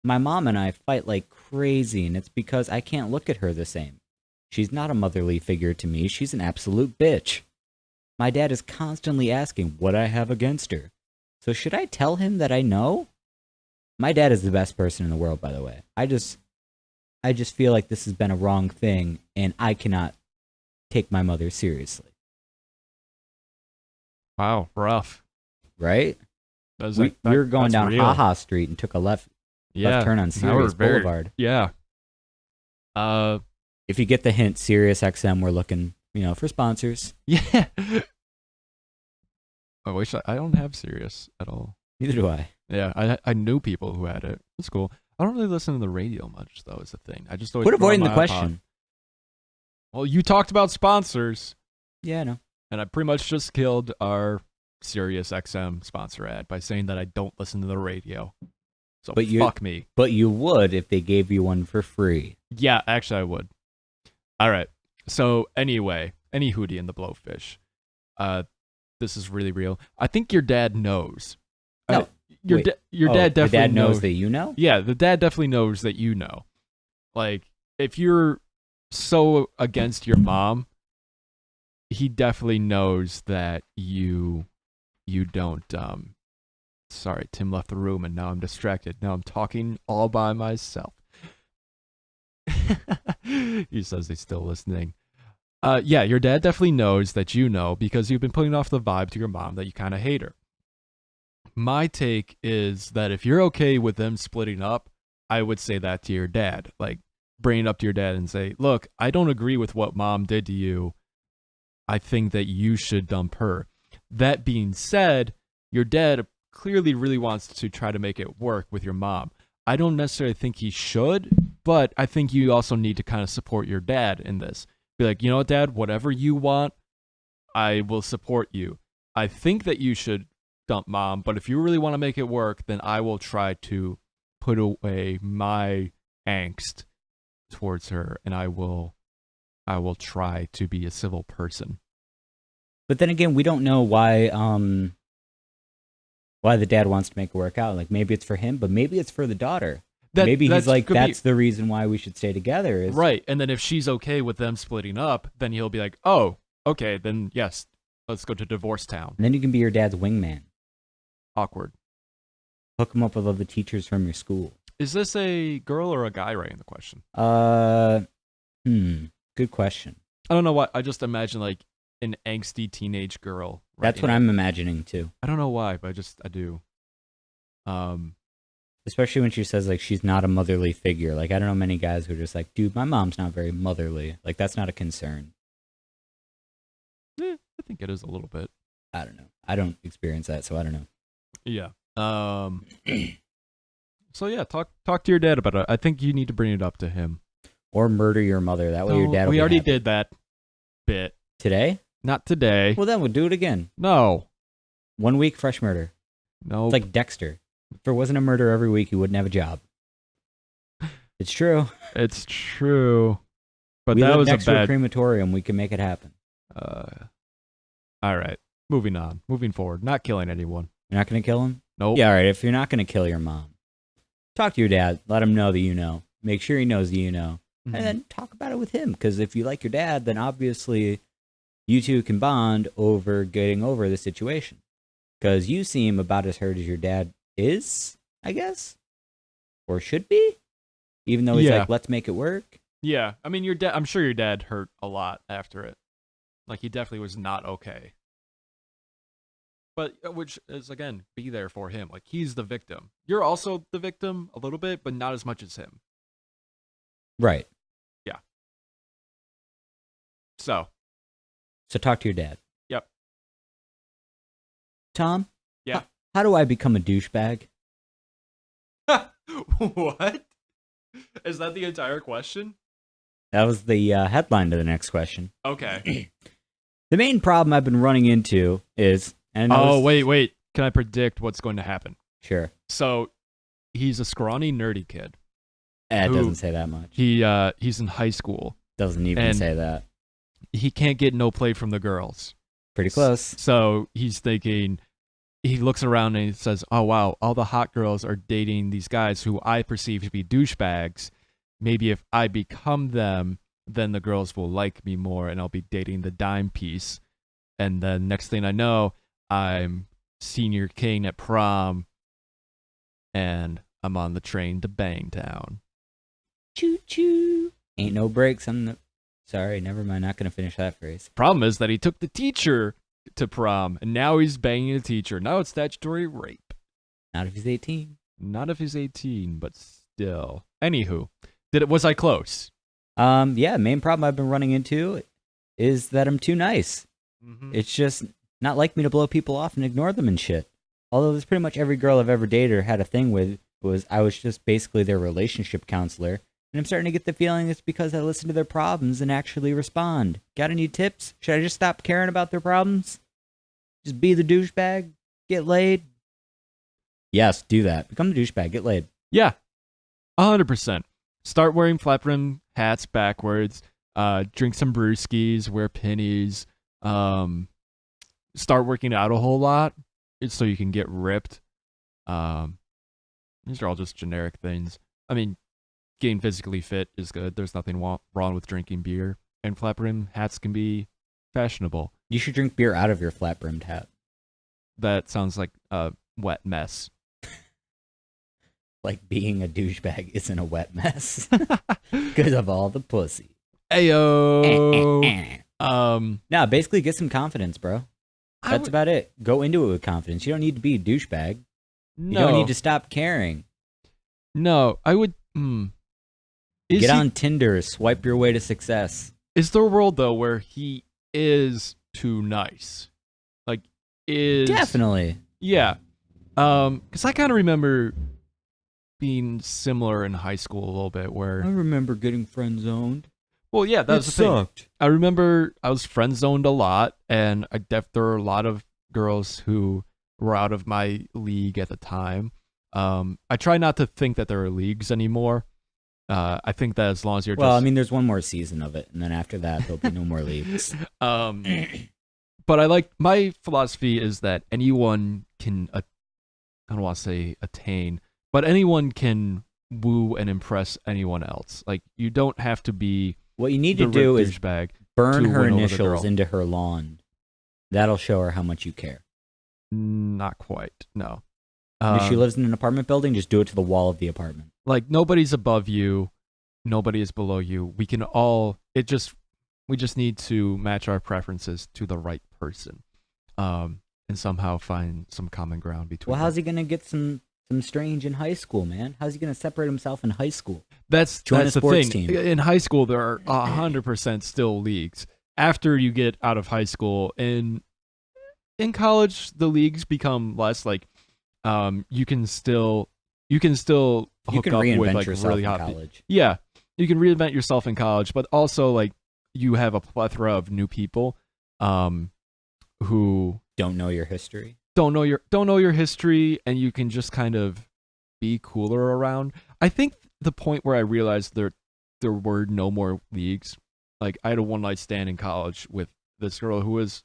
[SPEAKER 2] My mom and I fight like crazy, and it's because I can't look at her the same. She's not a motherly figure to me. She's an absolute bitch. My dad is constantly asking what I have against her. So should I tell him that I know? My dad is the best person in the world, by the way. I just feel like this has been a wrong thing, and I cannot take my mother seriously.
[SPEAKER 3] Wow, rough.
[SPEAKER 2] Right?
[SPEAKER 3] That's
[SPEAKER 2] We were going
[SPEAKER 3] that's
[SPEAKER 2] down
[SPEAKER 3] real.
[SPEAKER 2] Haha Street and took a left turn on
[SPEAKER 3] now we're
[SPEAKER 2] Sirius Boulevard.
[SPEAKER 3] Yeah.
[SPEAKER 2] If you get the hint, Sirius XM, we're looking, for sponsors.
[SPEAKER 3] Yeah. I wish I don't have Sirius at all.
[SPEAKER 2] Neither do I.
[SPEAKER 3] Yeah, I knew people who had it. It's cool. I don't really listen to the radio much, though, is the thing. I just always
[SPEAKER 2] Quit
[SPEAKER 3] put on
[SPEAKER 2] avoiding the
[SPEAKER 3] my
[SPEAKER 2] question.
[SPEAKER 3] iPod. Well, you talked about sponsors,
[SPEAKER 2] Yeah, I know.
[SPEAKER 3] and I pretty much just killed our Sirius XM sponsor ad by saying that I don't listen to the radio. So
[SPEAKER 2] But
[SPEAKER 3] fuck me.
[SPEAKER 2] But you would if they gave you one for free.
[SPEAKER 3] Yeah, actually, I would. All right. So anyway, any hootie in the blowfish. This is really real. I think your dad knows.
[SPEAKER 2] No.
[SPEAKER 3] Your
[SPEAKER 2] Wait.
[SPEAKER 3] dad
[SPEAKER 2] Your
[SPEAKER 3] definitely
[SPEAKER 2] dad knows that you know?
[SPEAKER 3] Yeah, the dad definitely knows that you know. Like, if you're so against your mom, he definitely knows that you don't. Sorry, Tim left the room and now I'm distracted. Now I'm talking all by myself. He says he's still listening. Yeah, your dad definitely knows that you know because you've been putting off the vibe to your mom that you kind of hate her. My take is that if you're okay with them splitting up, I would say that to your dad. Like, bring it up to your dad and say, look, I don't agree with what mom did to you. I think that you should dump her. That being said, your dad clearly really wants to try to make it work with your mom. I don't necessarily think he should, but I think you also need to kind of support your dad in this. Be like, you know what, Dad, whatever you want, I will support you. I think that you should dump mom, but if you really want to make it work, then I will try to put away my angst towards her, and I will try to be a civil person.
[SPEAKER 2] But then again, we don't know why the dad wants to make it work out. Like, maybe it's for him, but maybe it's for the daughter. Maybe he's like, that's the reason why we should stay together.
[SPEAKER 3] Right, and then if she's okay with them splitting up, then he'll be like, oh, okay, then yes, let's go to divorce town.
[SPEAKER 2] And then you can be your dad's wingman.
[SPEAKER 3] Awkward.
[SPEAKER 2] Hook him up with all the teachers from your school.
[SPEAKER 3] Is this a girl or a guy writing the question?
[SPEAKER 2] Good question.
[SPEAKER 3] I don't know why. I just imagine like an angsty teenage girl.
[SPEAKER 2] That's what I'm imagining too.
[SPEAKER 3] I don't know why, but I do.
[SPEAKER 2] Especially when she says like she's not a motherly figure. Like, I don't know many guys who are just like, dude, my mom's not very motherly. Like, that's not a concern.
[SPEAKER 3] I think it is a little bit.
[SPEAKER 2] I don't know. I don't experience that, so I don't know.
[SPEAKER 3] Yeah. So yeah, talk to your dad about it. I think you need to bring it up to him.
[SPEAKER 2] Or murder your mother. That way your dad will
[SPEAKER 3] We
[SPEAKER 2] be
[SPEAKER 3] already
[SPEAKER 2] happy.
[SPEAKER 3] did that bit.
[SPEAKER 2] Today?
[SPEAKER 3] Not today.
[SPEAKER 2] Well, then we'll do it again.
[SPEAKER 3] No.
[SPEAKER 2] 1 week, fresh murder.
[SPEAKER 3] No.
[SPEAKER 2] It's like Dexter. If there wasn't a murder every week, he wouldn't have a job. It's true.
[SPEAKER 3] It's true. But
[SPEAKER 2] we
[SPEAKER 3] that
[SPEAKER 2] live
[SPEAKER 3] was
[SPEAKER 2] next
[SPEAKER 3] a
[SPEAKER 2] to a
[SPEAKER 3] bad...
[SPEAKER 2] crematorium. We can make it happen.
[SPEAKER 3] All right. Moving on. Moving forward. Not killing anyone.
[SPEAKER 2] You're not going to kill him?
[SPEAKER 3] Nope.
[SPEAKER 2] Yeah, all right. If you're not going to kill your mom, talk to your dad. Let him know that you know. Make sure he knows that you know.
[SPEAKER 3] Mm-hmm.
[SPEAKER 2] And then talk about it with him. Because if you like your dad, then obviously you two can bond over getting over the situation. Because you seem about as hurt as your dad is, I guess. Or should be. Even though he's like, let's make it work.
[SPEAKER 3] Yeah. I mean, your dad. I'm sure your dad hurt a lot after it. Like, he definitely was not okay. But, which is, again, be there for him. Like, he's the victim. You're also the victim a little bit, but not as much as him.
[SPEAKER 2] Right.
[SPEAKER 3] Yeah. So
[SPEAKER 2] talk to your dad.
[SPEAKER 3] Yep.
[SPEAKER 2] Tom?
[SPEAKER 3] Yeah.
[SPEAKER 2] How do I become a douchebag?
[SPEAKER 3] What? Is that the entire question?
[SPEAKER 2] That was the headline to the next question.
[SPEAKER 3] Okay.
[SPEAKER 2] The main problem I've been running into is...
[SPEAKER 3] Wait. Can I predict what's going to happen?
[SPEAKER 2] Sure.
[SPEAKER 3] So, he's a scrawny, nerdy kid.
[SPEAKER 2] It doesn't say that much.
[SPEAKER 3] He's in high school.
[SPEAKER 2] Doesn't even say that.
[SPEAKER 3] He can't get no play from the girls.
[SPEAKER 2] Pretty close.
[SPEAKER 3] So, he's thinking... He looks around and he says, oh, wow, all the hot girls are dating these guys who I perceive to be douchebags. Maybe if I become them, then the girls will like me more and I'll be dating the dime piece. And then next thing I know, I'm senior king at prom and I'm on the train to Bangtown.
[SPEAKER 2] Choo-choo. Ain't no brakes on the... Sorry, never mind. Not going to finish that phrase.
[SPEAKER 3] Problem is that he took the teacher to prom and now he's banging a teacher. Now it's statutory rape.
[SPEAKER 2] Not if he's 18.
[SPEAKER 3] Not if he's 18, but still. Anywho, was I close?
[SPEAKER 2] Yeah, main problem I've been running into is that I'm too nice.
[SPEAKER 3] Mm-hmm.
[SPEAKER 2] It's just not like me to blow people off and ignore them and shit. Although there's pretty much every girl I've ever dated or had a thing with I was just basically their relationship counselor. And I'm starting to get the feeling it's because I listen to their problems and actually respond. Got any tips? Should I just stop caring about their problems? Just be the douchebag? Get laid? Yes, do that. Become the douchebag. Get laid.
[SPEAKER 3] Yeah, 100%. Start wearing flat brim hats backwards. Drink some brewskis. Wear pennies. Start working out a whole lot so you can get ripped. These are all just generic things. I mean, getting physically fit is good. There's nothing wrong with drinking beer. And flat brim hats can be fashionable.
[SPEAKER 2] You should drink beer out of your flat-brimmed hat.
[SPEAKER 3] That sounds like a wet mess.
[SPEAKER 2] Like being a douchebag isn't a wet mess. Because of all the pussy.
[SPEAKER 3] Ayo.
[SPEAKER 2] Nah, basically get some confidence, bro. That's about it. Go into it with confidence. You don't need to be a douchebag.
[SPEAKER 3] No.
[SPEAKER 2] You don't need to stop caring.
[SPEAKER 3] No, I would.
[SPEAKER 2] Get on Tinder, swipe your way to success.
[SPEAKER 3] Is there a world though where he is too nice? Like, is
[SPEAKER 2] Definitely.
[SPEAKER 3] Yeah. Because I kind of remember being similar in high school a little bit,
[SPEAKER 2] I
[SPEAKER 3] where
[SPEAKER 2] remember getting friend zoned.
[SPEAKER 3] well, yeah, that was the thing. I remember I was friend zoned a lot, and there were a lot of girls who were out of my league at the time. I try not to think that there are leagues anymore. I think that as long as you're
[SPEAKER 2] Well, I mean, there's one more season of it, and then after that, there'll be no more leagues.
[SPEAKER 3] But my philosophy is that anyone can, I don't want to say attain, but anyone can woo and impress anyone else. Like, you don't have to be
[SPEAKER 2] What you need to do is
[SPEAKER 3] douchebag
[SPEAKER 2] burn
[SPEAKER 3] to
[SPEAKER 2] her
[SPEAKER 3] win over the
[SPEAKER 2] initials
[SPEAKER 3] girl.
[SPEAKER 2] into her lawn. That'll show her how much you care.
[SPEAKER 3] Not quite, no.
[SPEAKER 2] If she lives in an apartment building, just do it to the wall of the apartment.
[SPEAKER 3] Like, nobody's above you, nobody is below you. We can all, we just need to match our preferences to the right person, and somehow find some common ground between
[SPEAKER 2] Well, how's
[SPEAKER 3] them.
[SPEAKER 2] he gonna get some strange in high school, man? How's he gonna separate himself in high school?
[SPEAKER 3] That's
[SPEAKER 2] Join a
[SPEAKER 3] the
[SPEAKER 2] sports
[SPEAKER 3] thing.
[SPEAKER 2] team.
[SPEAKER 3] In high school, there are 100% still leagues. After you get out of high school, in college, the leagues become less. Like, you can still hook
[SPEAKER 2] You can
[SPEAKER 3] up with
[SPEAKER 2] reinvent
[SPEAKER 3] like
[SPEAKER 2] yourself
[SPEAKER 3] really
[SPEAKER 2] in
[SPEAKER 3] hot
[SPEAKER 2] college.
[SPEAKER 3] Yeah, you can reinvent yourself in college, but also like you have a plethora of new people, who
[SPEAKER 2] Don't know your history.
[SPEAKER 3] don't know your history, and you can just kind of be cooler around. I think the point where I realized there were no more leagues, like I had a one night stand in college with this girl who was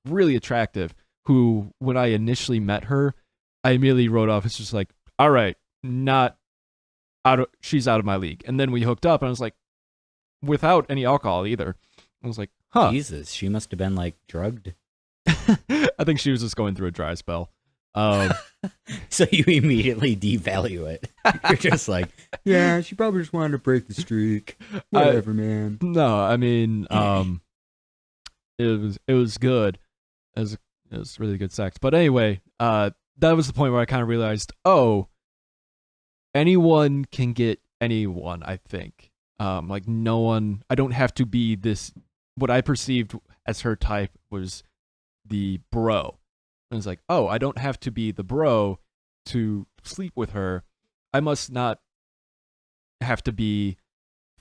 [SPEAKER 3] really attractive, who when I initially met her, I immediately wrote off. It's just like, all right, she's out of my league. And then we hooked up, and I was like, without any alcohol either. I was like, huh.
[SPEAKER 2] Jesus, she must have been like drugged.
[SPEAKER 3] I think she was just going through a dry spell.
[SPEAKER 2] So you immediately devalue it. You're just like, yeah, she probably just wanted to break the streak. Whatever, man.
[SPEAKER 3] No, I mean, it was good. It was really good sex. But anyway, that was the point where I kind of realized, oh, anyone can get anyone, I think. Like, no one, I don't have to be this, what I perceived as her type was the bro. And it's like, oh, I don't have to be the bro to sleep with her. I must not have to be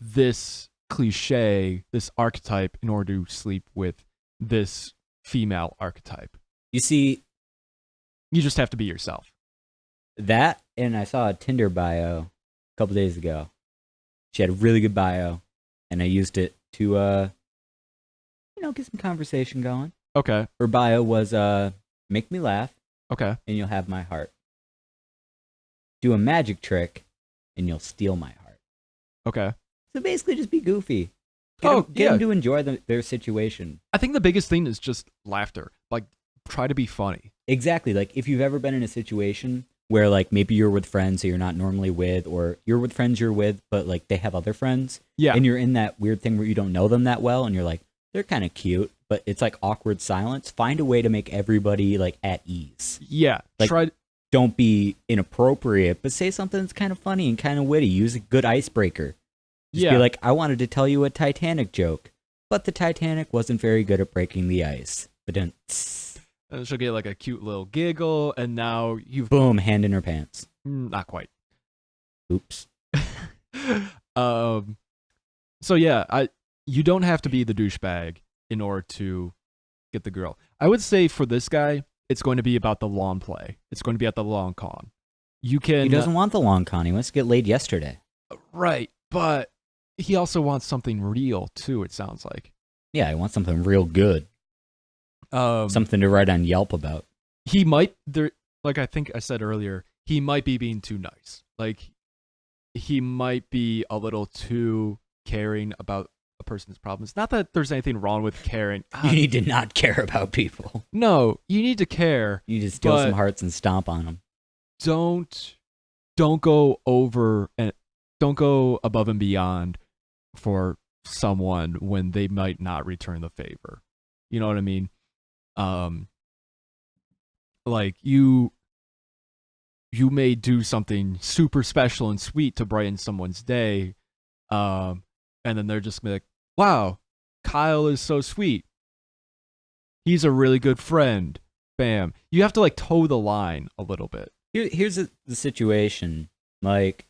[SPEAKER 3] this cliche, this archetype in order to sleep with this female archetype.
[SPEAKER 2] You see,
[SPEAKER 3] You just have to be yourself.
[SPEAKER 2] that, and I saw a Tinder bio a couple days ago. She had a really good bio, and I used it to, get some conversation going.
[SPEAKER 3] Okay.
[SPEAKER 2] Her bio was, make me laugh,
[SPEAKER 3] Okay.
[SPEAKER 2] and you'll have my heart. Do a magic trick, and you'll steal my heart.
[SPEAKER 3] Okay.
[SPEAKER 2] So basically, just be goofy. Get
[SPEAKER 3] Yeah.
[SPEAKER 2] them to enjoy their situation.
[SPEAKER 3] I think the biggest thing is just laughter. Like, try to be funny.
[SPEAKER 2] Exactly. Like, if you've ever been in a situation where, like, maybe you're with friends that you're not normally with, or you're with friends you're with, but, like, they have other friends.
[SPEAKER 3] Yeah.
[SPEAKER 2] And you're in that weird thing where you don't know them that well, and you're like, they're kind of cute, but it's, like, awkward silence. Find a way to make everybody, like, at ease.
[SPEAKER 3] Yeah.
[SPEAKER 2] Like, don't be inappropriate, but say something that's kind of funny and kind of witty. Use a good icebreaker. Just be like, I wanted to tell you a Titanic joke, but the Titanic wasn't very good at breaking the ice. But then,
[SPEAKER 3] And she'll get like a cute little giggle, and now you've
[SPEAKER 2] boom, hand in her pants.
[SPEAKER 3] not quite.
[SPEAKER 2] Oops.
[SPEAKER 3] So yeah, you don't have to be the douchebag in order to get the girl. I would say for this guy, it's going to be about the lawn play. It's going to be at the long con. You can.
[SPEAKER 2] He doesn't want the long con. He wants to get laid yesterday.
[SPEAKER 3] Right, but he also wants something real too. It sounds like.
[SPEAKER 2] Yeah, he wants something real good. Something to write on Yelp about.
[SPEAKER 3] He might like I think I said earlier, he might be being too nice. Like, he might be a little too caring about a person's problems. Not that there's anything wrong with caring.
[SPEAKER 2] You need to not care about people.
[SPEAKER 3] No, you need to care.
[SPEAKER 2] You need to steal some
[SPEAKER 3] But-
[SPEAKER 2] hearts and stomp on them.
[SPEAKER 3] Don't go over and don't go above and beyond for someone when they might not return the favor. You know what I mean? like you may do something super special and sweet to brighten someone's day, and then they're just gonna be like, wow, Kyle is so sweet, he's a really good friend. Bam. You have to like toe the line a little bit.
[SPEAKER 2] Here's the situation. Like,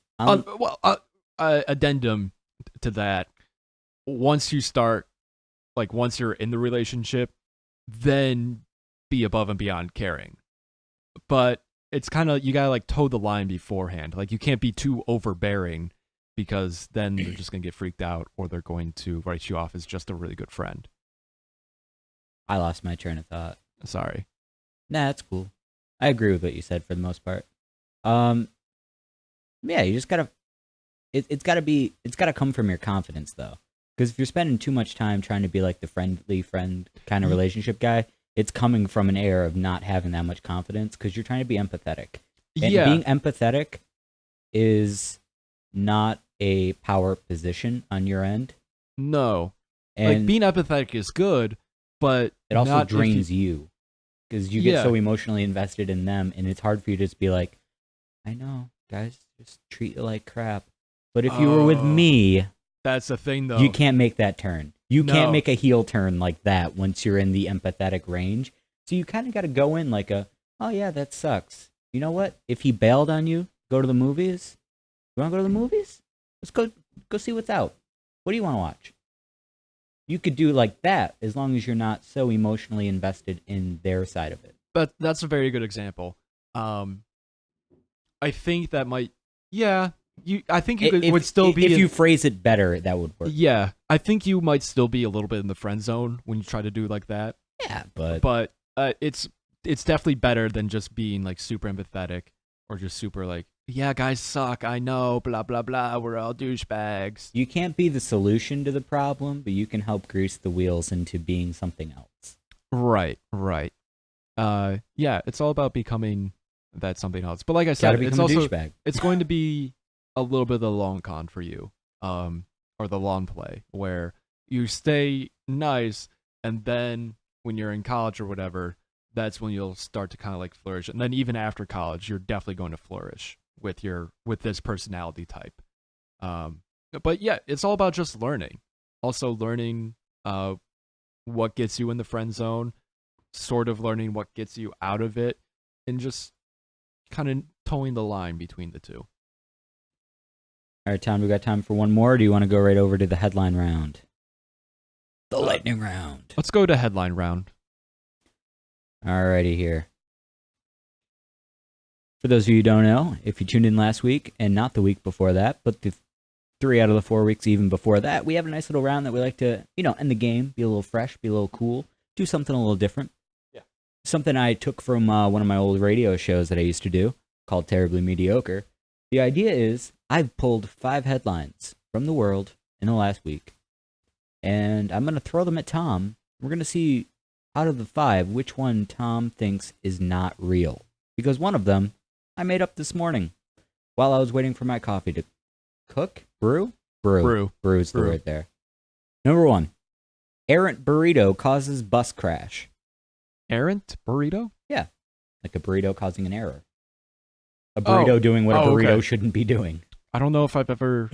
[SPEAKER 3] addendum to that. Once you start, like, once you're in the relationship, then be above and beyond caring. But it's kind of, you gotta like toe the line beforehand. Like, you can't be too overbearing, because then they're just gonna get freaked out, or they're going to write you off as just a really good friend.
[SPEAKER 2] I lost my train of thought.
[SPEAKER 3] Sorry.
[SPEAKER 2] Nah, that's cool. I agree with what you said for the most part. Yeah, you just gotta. It's gotta come from your confidence, though. Because if you're spending too much time trying to be like the friendly friend kind of relationship guy, it's coming from an air of not having that much confidence, because you're trying to be empathetic. And being empathetic is not a power position on your end.
[SPEAKER 3] No.
[SPEAKER 2] And
[SPEAKER 3] like, being empathetic is good, but
[SPEAKER 2] it also
[SPEAKER 3] not
[SPEAKER 2] drains you. Because you get so emotionally invested in them, and it's hard for you to just be like, I know, guys, just treat you like crap. But if you were with me,
[SPEAKER 3] that's the thing, though.
[SPEAKER 2] you can't make that turn. You can't make a heel turn like that once you're in the empathetic range. So you kind of got to go in like oh yeah, that sucks. You know what? If he bailed on you, go to the movies. You want to go to the movies? Let's go see what's out. What do you want to watch? You could do like that, as long as you're not so emotionally invested in their side of it.
[SPEAKER 3] But that's a very good example. I think that might, I think you would still be.
[SPEAKER 2] If you phrase it better, that would work.
[SPEAKER 3] Yeah, I think you might still be a little bit in the friend zone when you try to do like that.
[SPEAKER 2] Yeah, but
[SPEAKER 3] it's definitely better than just being like super empathetic, or just super like, yeah, guys suck, I know, blah blah blah, we're all douchebags.
[SPEAKER 2] You can't be the solution to the problem, but you can help grease the wheels into being something else.
[SPEAKER 3] Right. Yeah, it's all about becoming that something else. But like I said, it's also
[SPEAKER 2] douchebag.
[SPEAKER 3] It's going to be a little bit of the long con for you, or the long play, where you stay nice, and then when you're in college or whatever, that's when you'll start to kind of like flourish. And then even after college, you're definitely going to flourish with this personality type. But yeah, it's all about just learning. Also learning what gets you in the friend zone, sort of learning what gets you out of it, and just kind of towing the line between the two.
[SPEAKER 2] All right, Tom, we got time for one more, or do you want to go right over to the headline round? The lightning round.
[SPEAKER 3] Let's go to headline round.
[SPEAKER 2] Alrighty here. For those of you who don't know, if you tuned in last week, and not the week before that, but the 3 out of the 4 weeks even before that, we have a nice little round that we like to, end the game, be a little fresh, be a little cool, do something a little different.
[SPEAKER 3] Yeah.
[SPEAKER 2] Something I took from one of my old radio shows that I used to do, called Terribly Mediocre. The idea is, I've pulled 5 headlines from the world in the last week, and I'm going to throw them at Tom. We're going to see, out of the 5, which one Tom thinks is not real. Because one of them I made up this morning while I was waiting for my coffee to cook. Brew is the word there. Number 1, errant burrito causes bus crash.
[SPEAKER 3] Errant burrito?
[SPEAKER 2] Yeah, like a burrito causing an error. A burrito doing what a burrito shouldn't be doing.
[SPEAKER 3] I don't know if I've ever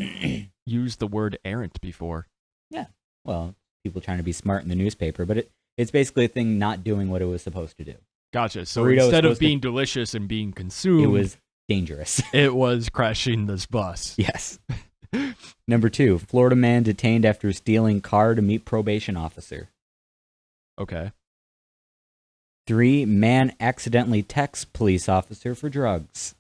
[SPEAKER 3] used the word errant before.
[SPEAKER 2] Yeah, well, people trying to be smart in the newspaper, but it's basically a thing not doing what it was supposed to do.
[SPEAKER 3] Gotcha. So
[SPEAKER 2] Burrito
[SPEAKER 3] instead of being delicious and being consumed,
[SPEAKER 2] it was dangerous.
[SPEAKER 3] It was crashing this bus.
[SPEAKER 2] Yes. Number 2, Florida man detained after stealing car to meet probation officer.
[SPEAKER 3] Okay.
[SPEAKER 2] 3, man accidentally texts police officer for drugs.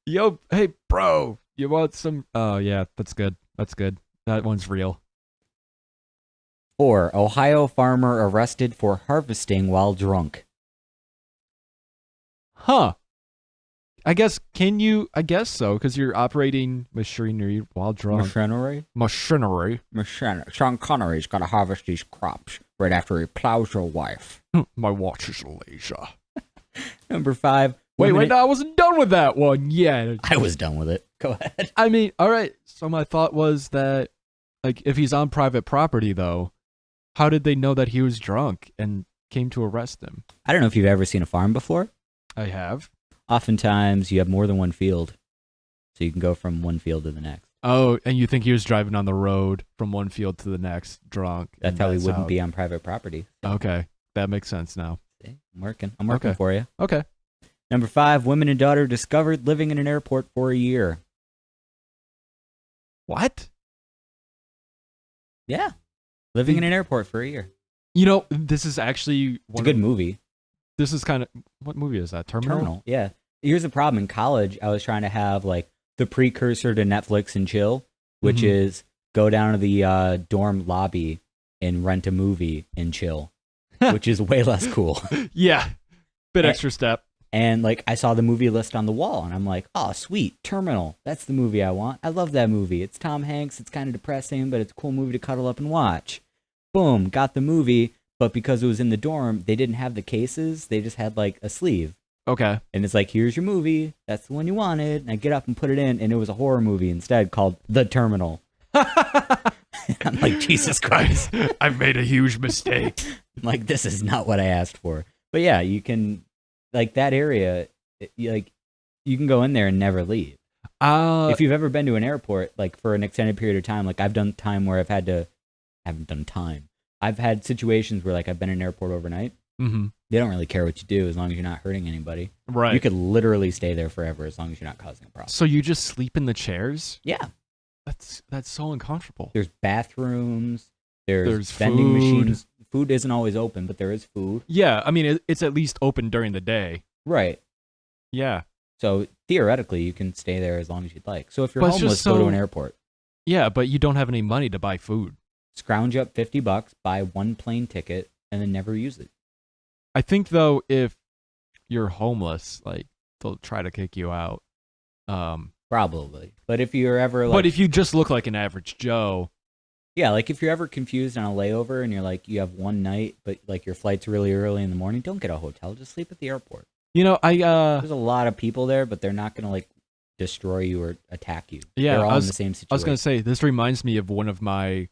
[SPEAKER 3] Yo, hey, bro, you want some? Oh, yeah, that's good. That one's real.
[SPEAKER 2] 4, Ohio farmer arrested for harvesting while drunk.
[SPEAKER 3] Huh. I guess so, because you're operating machinery while drunk. Machinery.
[SPEAKER 2] Sean Connery's got to harvest these crops right after he plows your wife.
[SPEAKER 3] My watch is leisure.
[SPEAKER 2] Number 5.
[SPEAKER 3] Wait, no, I wasn't done with that one yet.
[SPEAKER 2] I was done with it. Go ahead.
[SPEAKER 3] I mean, all right. So my thought was that, like, if he's on private property, though, how did they know that he was drunk? And came to arrest him.
[SPEAKER 2] I don't know if you've ever seen a farm before.
[SPEAKER 3] I have.
[SPEAKER 2] Oftentimes, you have more than one field, so you can go from one field to the next.
[SPEAKER 3] Oh, and you think he was driving on the road from one field to the next, drunk?
[SPEAKER 2] That's how he wouldn't be on private property.
[SPEAKER 3] Okay, that makes sense now.
[SPEAKER 2] See? I'm working for you.
[SPEAKER 3] Okay.
[SPEAKER 2] Number 5, woman and daughter discovered living in an airport for a year.
[SPEAKER 3] What?
[SPEAKER 2] Yeah. Living in an airport for a year.
[SPEAKER 3] You know, this is actually
[SPEAKER 2] It's a good movie.
[SPEAKER 3] This is kind of, what movie is that? Terminal?
[SPEAKER 2] Yeah. Here's the problem. In college, I was trying to have like the precursor to Netflix and chill, which is go down to the dorm lobby and rent a movie and chill, which is way less cool.
[SPEAKER 3] Yeah. Extra step.
[SPEAKER 2] And like I saw the movie list on the wall and I'm like, oh, sweet, Terminal. That's the movie I want. I love that movie. It's Tom Hanks. It's kind of depressing, but it's a cool movie to cuddle up and watch. Boom, got the movie. But because it was in the dorm, they didn't have the cases. They just had like a sleeve.
[SPEAKER 3] Okay.
[SPEAKER 2] And it's like, here's your movie. That's the one you wanted. And I get up and put it in. And it was a horror movie instead called The Terminal. I'm like, Jesus Christ.
[SPEAKER 3] I've made a huge mistake.
[SPEAKER 2] I'm like, this is not what I asked for. But yeah, you can, like that area, you can go in there and never leave. If you've ever been to an airport, like for an extended period of time, like I've done time where I've had situations where like I've been in an airport overnight.
[SPEAKER 3] Mm-hmm.
[SPEAKER 2] They don't really care what you do as long as you're not hurting anybody.
[SPEAKER 3] Right.
[SPEAKER 2] You could literally stay there forever as long as you're not causing a problem.
[SPEAKER 3] So you just sleep in the chairs?
[SPEAKER 2] Yeah.
[SPEAKER 3] That's so uncomfortable.
[SPEAKER 2] There's bathrooms. There's
[SPEAKER 3] Food.
[SPEAKER 2] vending machines. Food isn't always open, but there is food.
[SPEAKER 3] Yeah, I mean, it's at least open during the day.
[SPEAKER 2] Right.
[SPEAKER 3] Yeah.
[SPEAKER 2] So theoretically, you can stay there as long as you'd like. So if you're
[SPEAKER 3] But it's
[SPEAKER 2] homeless,
[SPEAKER 3] just
[SPEAKER 2] go to
[SPEAKER 3] so-
[SPEAKER 2] an airport.
[SPEAKER 3] Yeah, but you don't have any money to buy food.
[SPEAKER 2] Scrounge up $50, buy one plane ticket, and then never use it.
[SPEAKER 3] I think, though, if you're homeless, like, they'll try to kick you out.
[SPEAKER 2] Probably. But if you're ever like...
[SPEAKER 3] But if you just look like an average Joe...
[SPEAKER 2] Yeah, like if you're ever confused on a layover and you're like, you have one night, but like your flight's really early in the morning, don't get a hotel. Just sleep at the airport.
[SPEAKER 3] You know,
[SPEAKER 2] There's a lot of people there, but they're not going to like destroy you or attack you.
[SPEAKER 3] Yeah,
[SPEAKER 2] they're all in the same situation.
[SPEAKER 3] I was going to say, this reminds me of one of my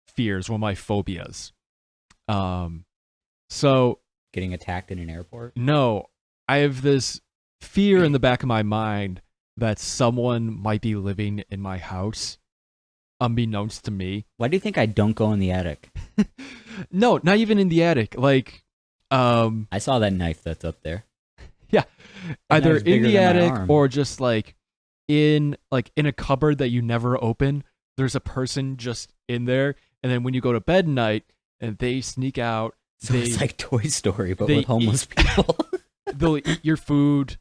[SPEAKER 3] fears, one of my phobias. So...
[SPEAKER 2] Getting attacked in an airport?
[SPEAKER 3] No, I have this fear in the back of my mind that someone might be living in my house, unbeknownst to me.
[SPEAKER 2] Why do you think I don't go in the attic?
[SPEAKER 3] No, not even in the attic. Like,
[SPEAKER 2] I saw that knife that's up there.
[SPEAKER 3] Yeah,
[SPEAKER 2] That
[SPEAKER 3] either
[SPEAKER 2] knife's
[SPEAKER 3] in
[SPEAKER 2] bigger
[SPEAKER 3] the
[SPEAKER 2] than my
[SPEAKER 3] attic
[SPEAKER 2] arm.
[SPEAKER 3] or just like in a cupboard that you never open. There's a person just in there, and then when you go to bed at night, and they sneak out.
[SPEAKER 2] So it's like Toy Story, but with homeless
[SPEAKER 3] eat,
[SPEAKER 2] people.
[SPEAKER 3] They'll eat your food.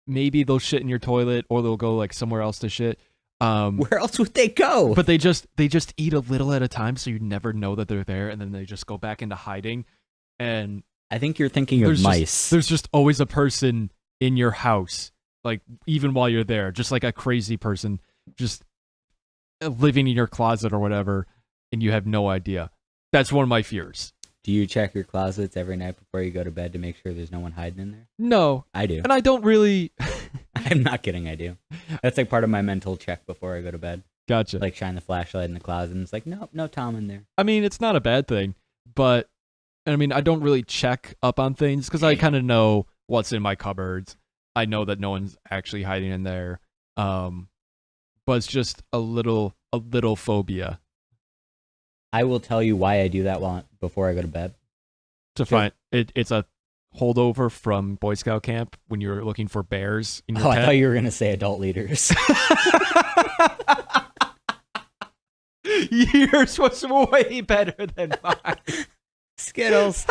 [SPEAKER 3] Maybe they'll shit in your toilet, or they'll go like somewhere else to shit.
[SPEAKER 2] Where else would they go?
[SPEAKER 3] But they just eat a little at a time, so you never know that they're there, and then they just go back into hiding. And
[SPEAKER 2] I think you're thinking of mice.
[SPEAKER 3] There's just always a person in your house, like even while you're there, just like a crazy person, just living in your closet or whatever, and you have no idea. That's one of my fears.
[SPEAKER 2] Do you check your closets every night before you go to bed to make sure there's no one hiding in there?
[SPEAKER 3] No.
[SPEAKER 2] I do.
[SPEAKER 3] And I don't really...
[SPEAKER 2] I'm not kidding, I do. That's like part of my mental check before I go to bed.
[SPEAKER 3] Gotcha.
[SPEAKER 2] Like shine the flashlight in the closet and it's like, nope, no Tom in there.
[SPEAKER 3] I mean, it's not a bad thing, but I mean, I don't really check up on things because I kind of know what's in my cupboards. I know that no one's actually hiding in there. But it's just a little phobia.
[SPEAKER 2] I will tell you why I do that before I go to bed.
[SPEAKER 3] It's a holdover from Boy Scout camp when you're looking for bears in your
[SPEAKER 2] I
[SPEAKER 3] tent.
[SPEAKER 2] thought you were going to say adult leaders.
[SPEAKER 3] Yours was way better than mine.
[SPEAKER 2] Skittles.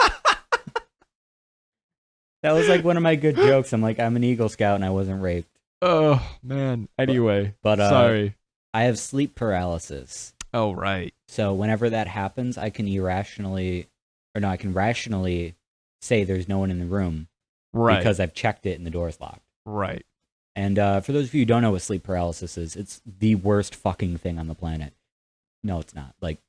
[SPEAKER 2] That was like one of my good jokes. I'm like, I'm an Eagle Scout and I wasn't raped.
[SPEAKER 3] Oh, man. Anyway,
[SPEAKER 2] but
[SPEAKER 3] sorry.
[SPEAKER 2] I have sleep paralysis.
[SPEAKER 3] Oh, right.
[SPEAKER 2] So whenever that happens, I can rationally say there's no one in the room.
[SPEAKER 3] Right.
[SPEAKER 2] Because I've checked it and the door's locked.
[SPEAKER 3] Right.
[SPEAKER 2] And for those of you who don't know what sleep paralysis is, it's the worst fucking thing on the planet. No, it's not. Like,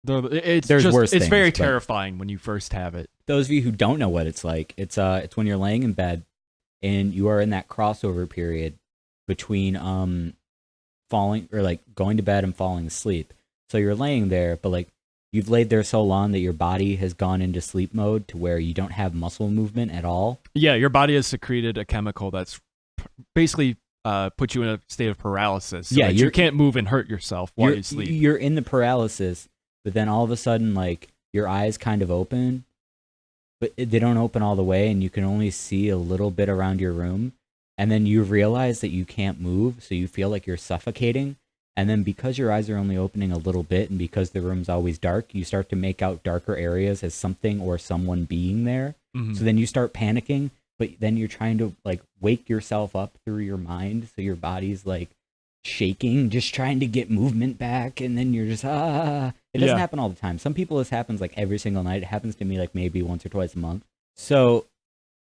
[SPEAKER 3] It's
[SPEAKER 2] There's worse
[SPEAKER 3] It's
[SPEAKER 2] things,
[SPEAKER 3] very
[SPEAKER 2] but-
[SPEAKER 3] terrifying when you first have it.
[SPEAKER 2] those of you who don't know what it's like, it's when you're laying in bed and you are in that crossover period between falling or like going to bed and falling asleep. So you're laying there, but like you've laid there so long that your body has gone into sleep mode to where you don't have muscle movement at all.
[SPEAKER 3] Yeah, your body has secreted a chemical that's basically put you in a state of paralysis. So that you can't move and hurt yourself while you sleep.
[SPEAKER 2] You're in the paralysis, but then all of a sudden, like, your eyes kind of open, but they don't open all the way, and you can only see a little bit around your room. And then you realize that you can't move, so you feel like you're suffocating. And then because your eyes are only opening a little bit, and because the room's always dark, you start to make out darker areas as something or someone being there.
[SPEAKER 3] Mm-hmm.
[SPEAKER 2] So then you start panicking, but then you're trying to, like, wake yourself up through your mind, so your body's, like, shaking, just trying to get movement back, and then you're just, It doesn't happen all the time. Some people, this happens, like, every single night. It happens to me, like, maybe once or twice a month. So...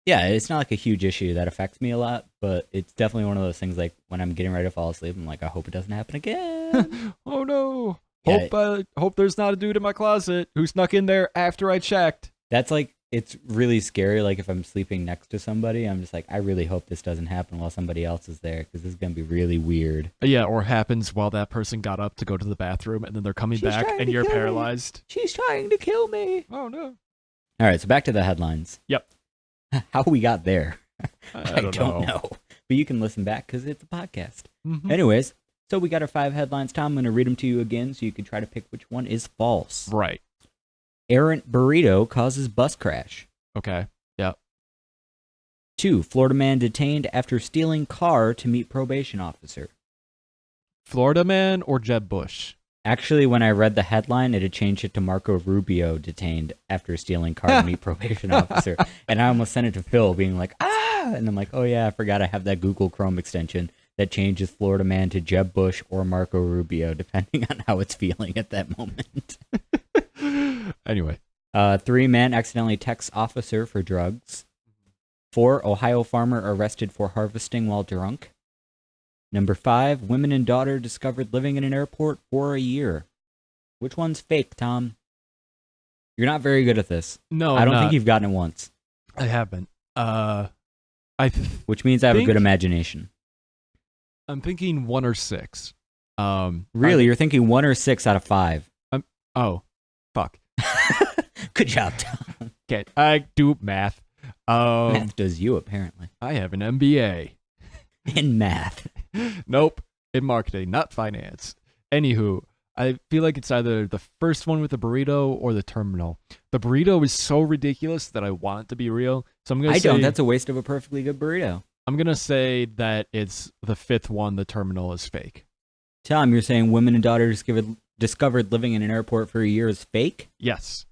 [SPEAKER 2] yeah, it's not like a huge issue that affects me a lot, but it's definitely one of those things, like, when I'm getting ready to fall asleep, I'm like, I hope it doesn't happen again.
[SPEAKER 3] Oh, no.
[SPEAKER 2] Yeah.
[SPEAKER 3] Hope there's not a dude in my closet who snuck in there after I checked.
[SPEAKER 2] That's, like, it's really scary. Like, if I'm sleeping next to somebody, I'm just like, I really hope this doesn't happen while somebody else is there, because this is going to be really weird.
[SPEAKER 3] Yeah, or happens while that person got up to go to the bathroom, and then they're coming back, and you're paralyzed.
[SPEAKER 2] She's trying to kill me.
[SPEAKER 3] Oh, no.
[SPEAKER 2] All right, so back to the headlines.
[SPEAKER 3] Yep.
[SPEAKER 2] How we got there,
[SPEAKER 3] I don't know.
[SPEAKER 2] But you can listen back because it's a podcast.
[SPEAKER 3] Mm-hmm.
[SPEAKER 2] Anyways, so we got our 5 headlines. Tom, I'm going to read them to you again so you can try to pick which one is false.
[SPEAKER 3] Right.
[SPEAKER 2] Errant burrito causes bus crash.
[SPEAKER 3] Okay. Yep.
[SPEAKER 2] 2, Florida man detained after stealing car to meet probation officer.
[SPEAKER 3] Florida man or Jeb Bush?
[SPEAKER 2] Actually, when I read the headline, it had changed it to Marco Rubio detained after stealing car to meet probation officer. And I almost sent it to Phil being like, And I'm like, oh yeah, I forgot I have that Google Chrome extension that changes Florida man to Jeb Bush or Marco Rubio, depending on how it's feeling at that moment.
[SPEAKER 3] Anyway.
[SPEAKER 2] 3, man accidentally texts officer for drugs. 4, Ohio farmer arrested for harvesting while drunk. Number 5, women and daughter discovered living in an airport for a year. Which one's fake, Tom? You're not very good at this.
[SPEAKER 3] No,
[SPEAKER 2] I don't think you've gotten it once.
[SPEAKER 3] I haven't.
[SPEAKER 2] Which means I have a good imagination.
[SPEAKER 3] I'm thinking 1 or 6.
[SPEAKER 2] Really? You're thinking 1 or 6 out of 5.
[SPEAKER 3] Oh, fuck.
[SPEAKER 2] Good job, Tom.
[SPEAKER 3] Okay, I do math.
[SPEAKER 2] Math does you, apparently.
[SPEAKER 3] I have an MBA.
[SPEAKER 2] In math.
[SPEAKER 3] Nope. In marketing, not finance. Anywho, I feel like it's either the first one with the burrito or the terminal. The burrito is so ridiculous that I want it to be real. So I'm gonna say
[SPEAKER 2] that's a waste of a perfectly good burrito.
[SPEAKER 3] I'm gonna say that it's the 5th one, the terminal is fake.
[SPEAKER 2] Tom, you're saying women and daughter discovered living in an airport for a year is fake?
[SPEAKER 3] Yes.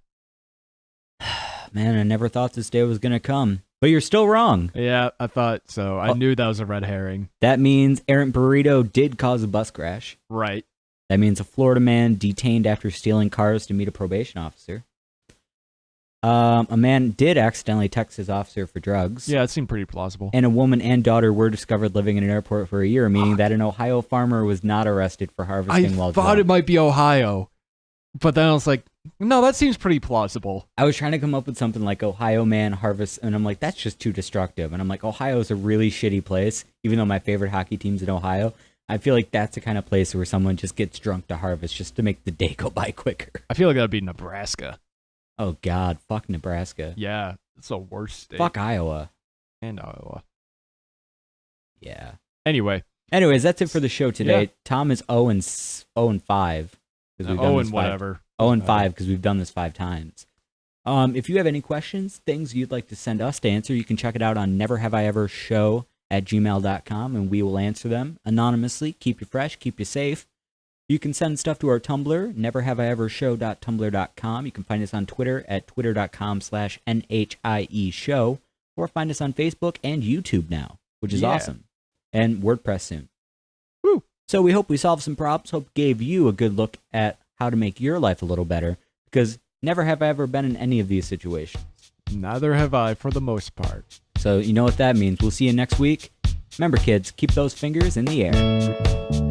[SPEAKER 2] Man, I never thought this day was gonna come. But you're still wrong.
[SPEAKER 3] Yeah, I thought so. I knew that was a red herring.
[SPEAKER 2] That means errant burrito did cause a bus crash.
[SPEAKER 3] Right.
[SPEAKER 2] That means a Florida man detained after stealing cars to meet a probation officer. A man did accidentally text his officer for drugs.
[SPEAKER 3] Yeah, it seemed pretty plausible.
[SPEAKER 2] And a woman and daughter were discovered living in an airport for a year, meaning that an Ohio farmer was not arrested for harvesting while drunk.
[SPEAKER 3] I thought it might be Ohio, but then I was like, no, that seems pretty plausible.
[SPEAKER 2] I was trying to come up with something like Ohio man harvests, and I'm like, that's just too destructive. And I'm like, Ohio's a really shitty place, even though my favorite hockey team's in Ohio. I feel like that's the kind of place where someone just gets drunk to harvest just to make the day go by quicker.
[SPEAKER 3] I feel like that'd be Nebraska.
[SPEAKER 2] Oh, God. Fuck Nebraska.
[SPEAKER 3] Yeah, it's the worst state.
[SPEAKER 2] Fuck Iowa.
[SPEAKER 3] And Iowa.
[SPEAKER 2] Yeah.
[SPEAKER 3] Anyways,
[SPEAKER 2] that's it for the show today.
[SPEAKER 3] Yeah.
[SPEAKER 2] Tom is 0-5. 0-5 because we've done this 5 times. If you have any questions, things you'd like to send us to answer, you can check it out on neverhaveievershow@gmail.com, and we will answer them anonymously. Keep you fresh, keep you safe. You can send stuff to our Tumblr, neverhaveievershow.tumblr.com. You can find us on Twitter at twitter.com/NHIE show, or find us on Facebook and YouTube now, which is awesome. And WordPress soon.
[SPEAKER 3] Woo!
[SPEAKER 2] So we hope we solved some problems, hope gave you a good look at how to make your life a little better, because never have I ever been in any of these situations.
[SPEAKER 3] Neither have I, for the most part.
[SPEAKER 2] So you know what that means. We'll see you next week. Remember, kids, keep those fingers in the air.